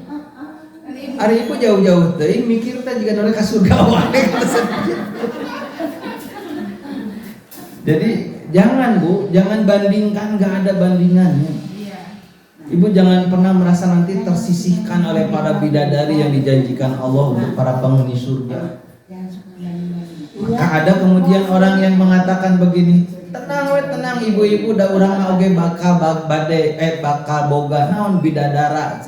Hari ibu jauh-jauh teuing mikir teh juga dole ka surga wae. Jadi jangan Bu, jangan bandingkan, nggak ada bandingannya. Ibu jangan pernah merasa nanti tersisihkan oleh para bidadari yang dijanjikan Allah untuk para penghuni surga. Maka ada kemudian orang yang mengatakan begini, tenang we tenang ibu-ibu da urang mah oge bakal boga naon bidadara.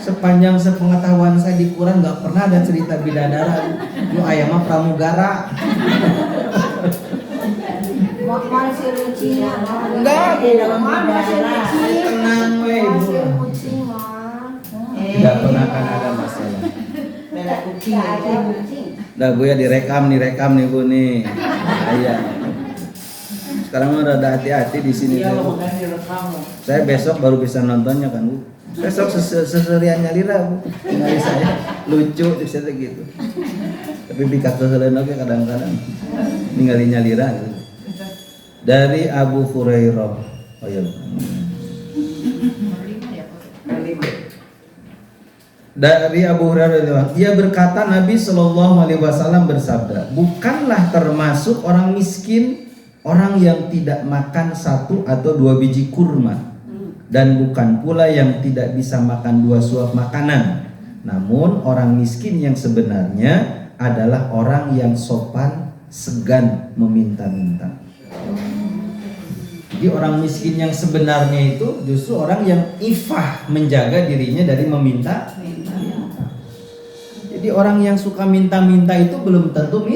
Sepanjang sepengetahuan saya di Quran nggak pernah ada cerita bidadara. Nu aya mah pramugara. Masih rucing Enggak, Bu. masih rucing. Tenang we ibu. Masih rucing mah. Tidak pernah akan ada masalah. Bela kucing aja. Dah Bu ya direkam nih Bu nih. Bahaya. Sekarang mah rada hati-hati di sini Iya, tuh. bukan direkam. Saya besok baru bisa nontonnya kan Bu. Besok seserian nyalira Bu. Ngali saya lucu bisa gitu. Tapi bika keheuleuan oge kadang-kadang ningali nyalira gitu. Dari Abu Hurairah. Oh iya. Dari Abu Hurairah, dia berkata Nabi Shallallahu Alaihi Wasallam bersabda, bukanlah termasuk orang miskin orang yang tidak makan 1 atau 2 biji kurma, dan bukan pula yang tidak bisa makan 2 suap makanan. Namun orang miskin yang sebenarnya adalah orang yang sopan, segan meminta-minta. Jadi orang miskin yang sebenarnya itu justru orang yang ifah, menjaga dirinya dari meminta. Jadi orang yang suka minta-minta itu belum tentu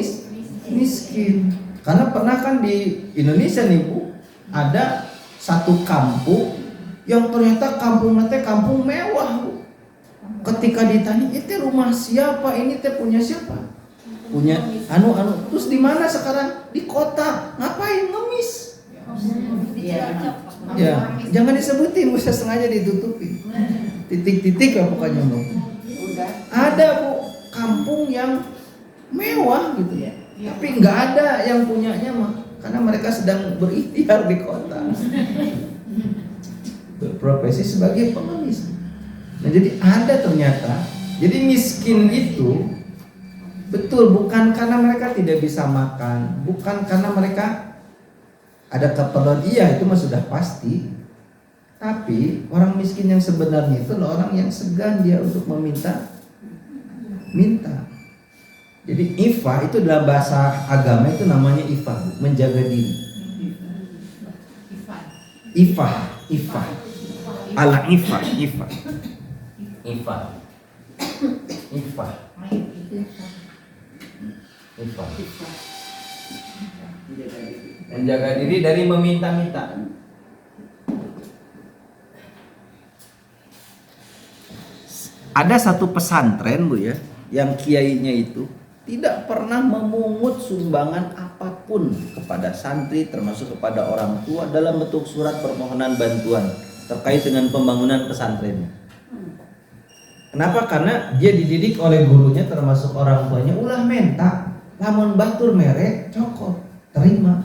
miskin. Karena pernah kan di Indonesia nih Bu, ada satu kampung yang ternyata kampungnya kampung mewah Bu. Ketika ditanya, itu rumah siapa? Ini teh punya siapa? Punya terus di mana sekarang? Di kota. Ngapain ngemis? Ya, jangan disebutin, usah sengaja ditutupi. Titik-titik lah pokoknya Bu. Ada Bu, kampung yang mewah gitu ya. Tapi nggak ada yang punyanya mah, karena mereka sedang berikhtiar di kota. Berprofesi sebagai pengemis. Nah, jadi ada ternyata. Jadi miskin itu betul bukan karena mereka tidak bisa makan, bukan karena mereka ada keperluan, iya itu mah sudah pasti. Tapi orang miskin yang sebenarnya itu adalah orang yang segan dia untuk minta. Jadi ifah itu dalam bahasa agama itu namanya ifah, menjaga diri. Ifah. Ala ifah. Menjaga diri dari meminta-minta. Ada satu pesantren Bu ya, yang kiainya itu tidak pernah memungut sumbangan apapun kepada santri termasuk kepada orang tua dalam bentuk surat permohonan bantuan terkait dengan pembangunan pesantrennya. Kenapa? Karena dia dididik oleh gurunya termasuk orang tuanya, ulah menta, lamun batur merek cokot, terima.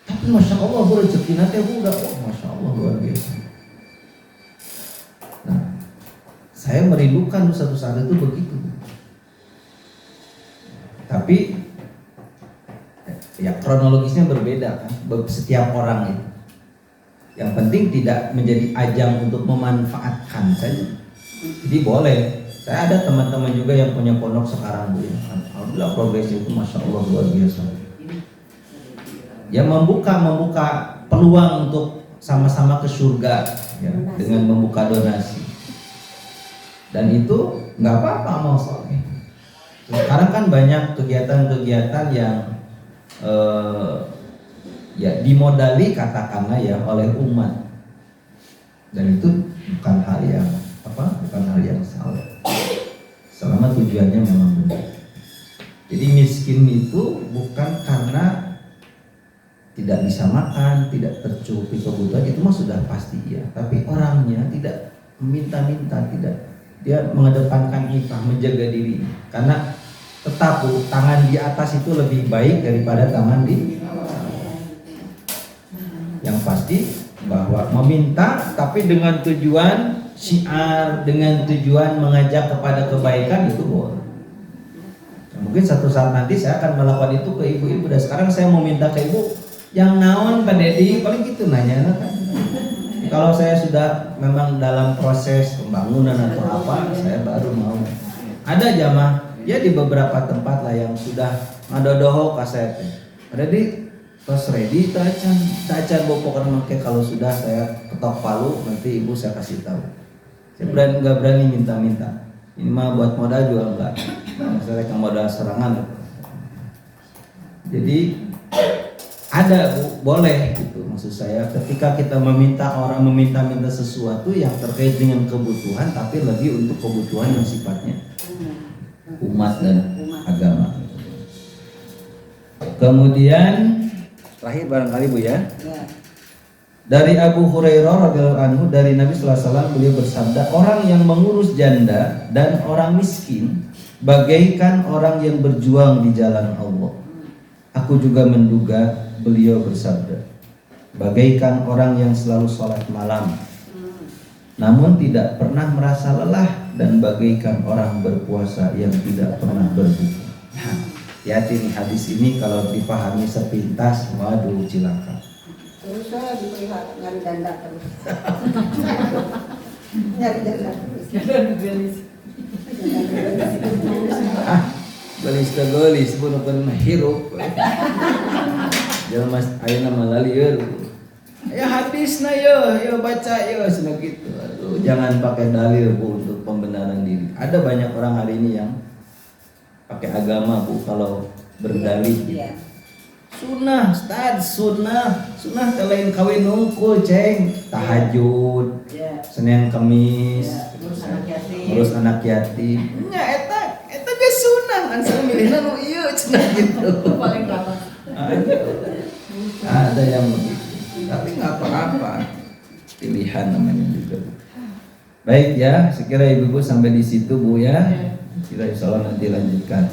Tapi masya Allah bu rezeki nanti udah, masya Allah luar biasa. Nah, saya merindukan suatu saat itu begitu. Tapi ya kronologisnya berbeda kan, setiap orang itu. Yang penting tidak menjadi ajang untuk memanfaatkan saja. Jadi boleh. Saya ada teman-teman juga yang punya pondok sekarang Bu. Alhamdulillah progresnya itu masya Allah luar biasa. Yang membuka peluang untuk sama-sama ke surga ya, dengan membuka donasi. Dan itu nggak apa-apa mau soleh. Sekarang kan banyak kegiatan-kegiatan yang ya dimodali katakanlah ya oleh umat, dan itu bukan hal yang salah selama tujuannya memang benar. Jadi miskin itu bukan karena tidak bisa makan, tidak tercukupi kebutuhan, itu mah sudah pasti ya. Tapi orangnya tidak meminta-minta, tidak, dia mengedepankan ifah, menjaga diri. Karena tetap tangan di atas itu lebih baik daripada tangan di bawah. Yang pasti bahwa meminta tapi dengan tujuan syiar, dengan tujuan mengajak kepada kebaikan itu boleh. Nah, mungkin satu saat nanti saya akan melakukan itu ke ibu-ibu. Dan sekarang saya mau minta ke ibu yang naon Pak Dedi, paling gitu nanya kan. Kalau saya sudah memang dalam proses pembangunan atau apa, saya baru mau. Ada jamaah Ya di beberapa tempat lah yang sudah ngadodoho kaset. Ada di tos ready tacan bopok kan make kalau sudah saya ketok palu nanti ibu saya kasih tahu. Saya nggak berani minta-minta. Ini mah buat modal juga enggak. Saya kan modal serangan. Jadi ada Bu, boleh gitu maksud saya ketika kita meminta sesuatu yang terkait dengan kebutuhan tapi lebih untuk kebutuhan yang sifatnya umat dan agama. Kemudian terakhir barangkali Bu ya. Dari Abu Hurairah radhiyallahu anhu dari Nabi sallallahu alaihi wasallam beliau bersabda, orang yang mengurus janda dan orang miskin bagaikan orang yang berjuang di jalan Allah. Aku juga menduga beliau bersabda, bagaikan orang yang selalu sholat malam namun tidak pernah merasa lelah dan bagaikan orang berpuasa yang tidak pernah berbuka. Hati nih hadis ini kalau dipahami sepintas, waduh cilaka. Terus saya dilihat nyari janda terus. Nyari janda terus. Gelis bunuhkeun hirup. Jangan mas ayo nama lali ya hadisna yo baca yo cenah gitu. Aduh, jangan pakai dalil Bu untuk pembenaran diri. Ada banyak orang hari ini yang pakai agama Bu kalau berdalih. Iya. Sunnah, Ustaz, sunnah lain kawin nungkul ceng, tahajud, Senin Kamis, ngurus anak yatim. Nya eta ge sunnah, kan saya milihna nu ieu cenah gitu. Paling lama. Ada yang begitu, tapi nggak apa-apa, pilihan namanya juga. Baik ya, sekira ibu-ibu sampai di situ Bu ya. Kita insya Allah nanti lanjutkan.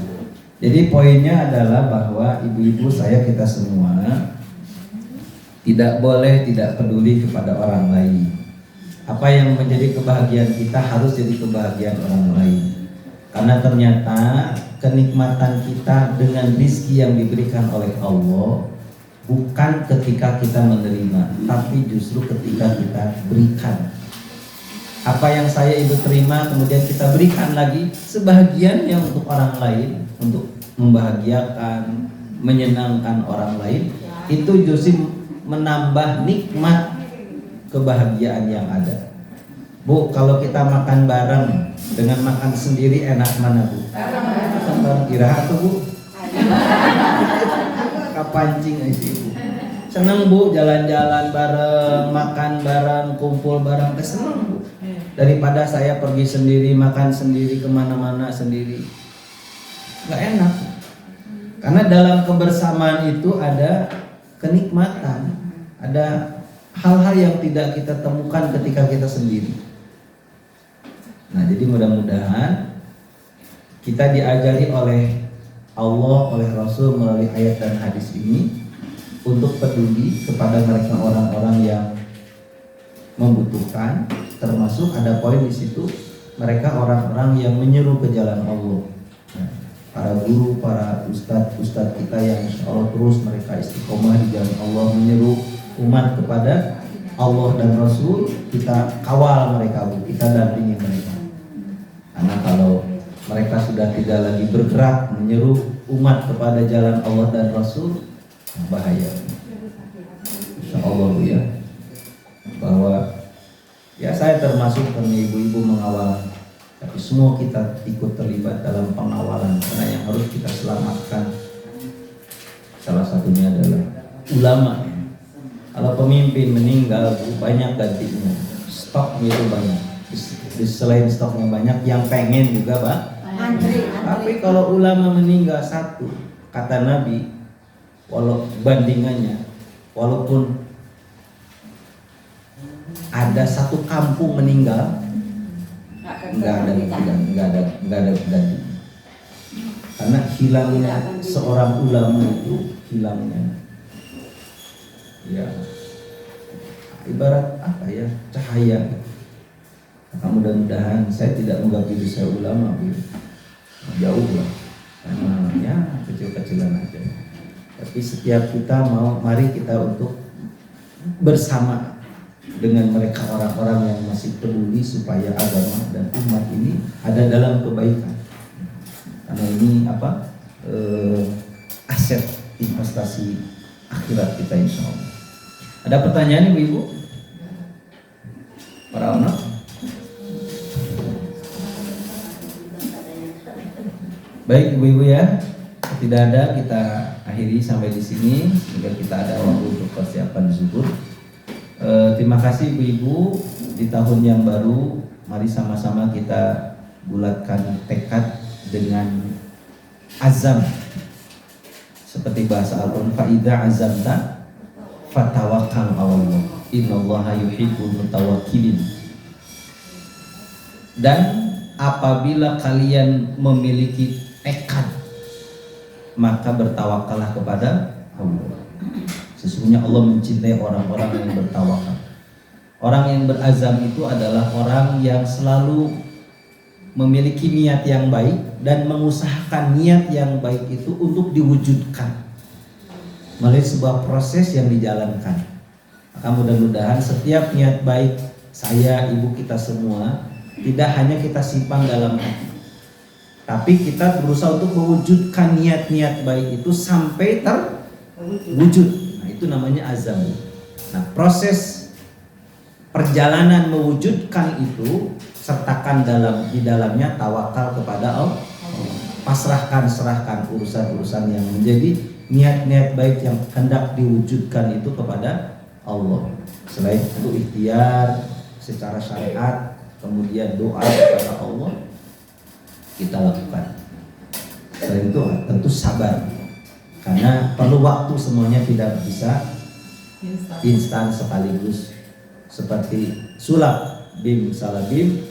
Jadi poinnya adalah bahwa ibu-ibu kita semua tidak boleh tidak peduli kepada orang lain. Apa yang menjadi kebahagiaan kita harus jadi kebahagiaan orang lain. Karena ternyata kenikmatan kita dengan rezeki yang diberikan oleh Allah bukan ketika kita menerima, tapi justru ketika kita berikan. Apa yang saya ibu terima kemudian kita berikan lagi sebahagiannya untuk orang lain, untuk membahagiakan, menyenangkan orang lain, itu justru menambah nikmat kebahagiaan yang ada. Bu, kalau kita makan bareng dengan makan sendiri enak mana Bu? Bareng iraha tuh Bu. Kapancing itu Bu. Seneng Bu jalan-jalan bareng, makan bareng, kumpul bareng, seneng Bu. Daripada saya pergi sendiri, makan sendiri, kemana-mana sendiri, nggak enak. Karena dalam kebersamaan itu ada kenikmatan, ada hal-hal yang tidak kita temukan ketika kita sendiri. Nah, jadi mudah-mudahan kita diajari oleh Allah, oleh Rasul melalui ayat dan hadis ini untuk peduli kepada mereka orang-orang yang membutuhkan, termasuk ada poin di situ mereka orang-orang yang menyeru ke jalan Allah. Nah, para guru, para ustadz kita yang insya Allah terus mereka istiqomah di jalan Allah menyeru umat kepada Allah dan Rasul, kita kawal mereka, kita dampingi mereka. Karena kalau mereka sudah tidak lagi bergerak menyeru umat kepada jalan Allah dan Rasul, bahaya. Insya Allah Bu ya, bahwa ya saya termasuk karena ibu-ibu mengawal, tapi semua kita ikut terlibat dalam pengawalan karena yang harus kita selamatkan salah satunya adalah ulama. Kalau pemimpin meninggal banyak gantinya, stok itu banyak. Selain stoknya banyak, yang pengen juga Pak. Tapi kalau ulama meninggal satu, kata Nabi, walau bandingannya, walaupun ada satu kampung meninggal, nggak ada ganti. Karena hilangnya seorang ulama itu hilangnya, ya ibarat apa ya, cahaya. Maka mudah-mudahan saya tidak menganggap diri saya ulama, jauh lah, karena ya kecil-kecilan aja. Tapi setiap kita mari kita untuk bersama dengan mereka orang-orang yang masih peduli supaya agama dan umat ini ada dalam kebaikan. Karena ini aset investasi akhirat kita insya Allah. Ada pertanyaan ibu-ibu? Para anak? Baik ibu-ibu ya, tidak ada, kita akhiri sampai di sini sehingga kita ada waktu untuk persiapan zuhur. Terima kasih ibu-ibu, di tahun yang baru mari sama-sama kita bulatkan tekad dengan azam. Seperti bahasa Al-Quran, fa'idha azamta fatawakkal 'alallah innallaha yuhibbul mutawakkilin. Dan apabila kalian memiliki tekad, maka bertawakallah kepada Allah. Sesungguhnya Allah mencintai orang-orang yang bertawakal. Orang yang berazam itu adalah orang yang selalu memiliki niat yang baik dan mengusahakan niat yang baik itu untuk diwujudkan melalui sebuah proses yang dijalankan. Maka mudah-mudahan setiap niat baik saya, ibu kita semua tidak hanya kita simpan dalam hati, tapi kita berusaha untuk mewujudkan niat-niat baik itu sampai terwujud. Nah, itu namanya azam. Nah, proses perjalanan mewujudkan itu sertakan di dalamnya tawakal kepada Allah. Serahkan urusan-urusan yang menjadi niat-niat baik yang hendak diwujudkan itu kepada Allah. Selain itu ikhtiar secara syariat, kemudian doa kepada Allah kita lakukan. Selain itu tentu sabar, karena perlu waktu, semuanya tidak bisa instan sekaligus. Seperti sulap bim salabim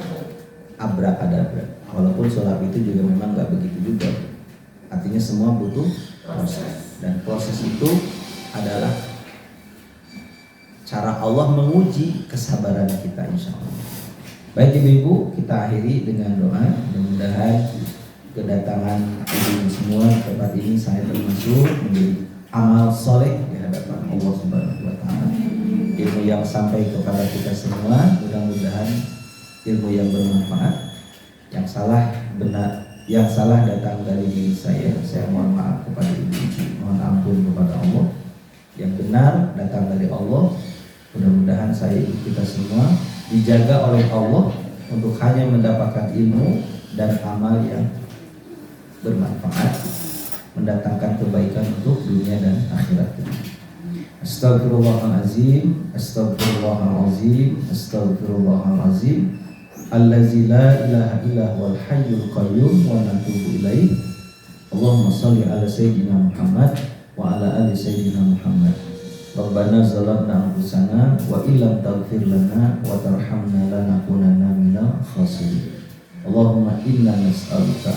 abrakadabra. Walaupun sulap itu juga memang nggak begitu juga. Artinya semua butuh proses, dan proses itu adalah cara Allah menguji kesabaran kita insya Allah. Baik ibu-ibu, kita akhiri dengan doa. Mudah-mudahan kedatangan ibu semua ke tempat ini saya termasuk menjadi amal soleh di hadapan Allah Subhanahu wa Ta'ala. Ilmu yang sampai kepada kita semua mudah-mudahan ilmu yang bermanfaat. Yang salah benar, yang salah datang dari diri saya mohon maaf kepada ibu, mohon ampun kepada Allah. Yang benar datang dari Allah. Mudah-mudahan saya, ibu kita semua dijaga oleh Allah untuk hanya mendapatkan ilmu dan amal yang bermanfaat, mendatangkan kebaikan untuk dunia dan akhirat kita. Astagfirullahalazim, astagfirullahalazim, astagfirullahalazim. Allazi la ilaha illa huwal hayyul qayyum wa natubu ilaih. Allahumma shalli ala sayyidina Muhammad wa ala ali sayyidina Muhammad. Rabbana zalamna anfusana wa illam taghfir lana wa tarhamna lanakunanna minal khasirin. Allahumma inna nas'aluka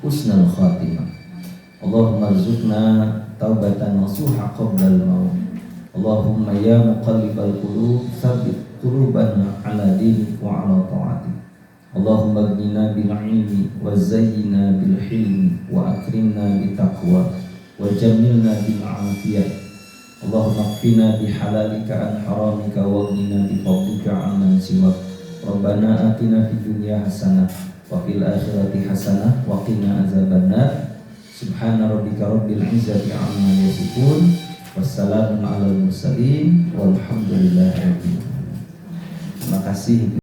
husnal khatimah. Allahumma rzuqna taubatan nasuha qabla al-maut. Allahumma ya muqallibal qulub tsabbit qulubana ala dinik wa ala ta'atik. Allahumma aghnina bil ilmi wa zayyina bil hilmi wa akrimna bit taqwa wa jamilna bil afiyah. Allahumma qfina bi halalika an haramika wa aghnina bi fadlika amman siwak. Rabbana atina fid dunya hasanah wa fil akhirati hasanah wa qina azabannar. Subhana rabbika rabbil izzati amma yasifun. Wassalamu alal mursalin walhamdulillahi rabbil alamin. Terima kasih.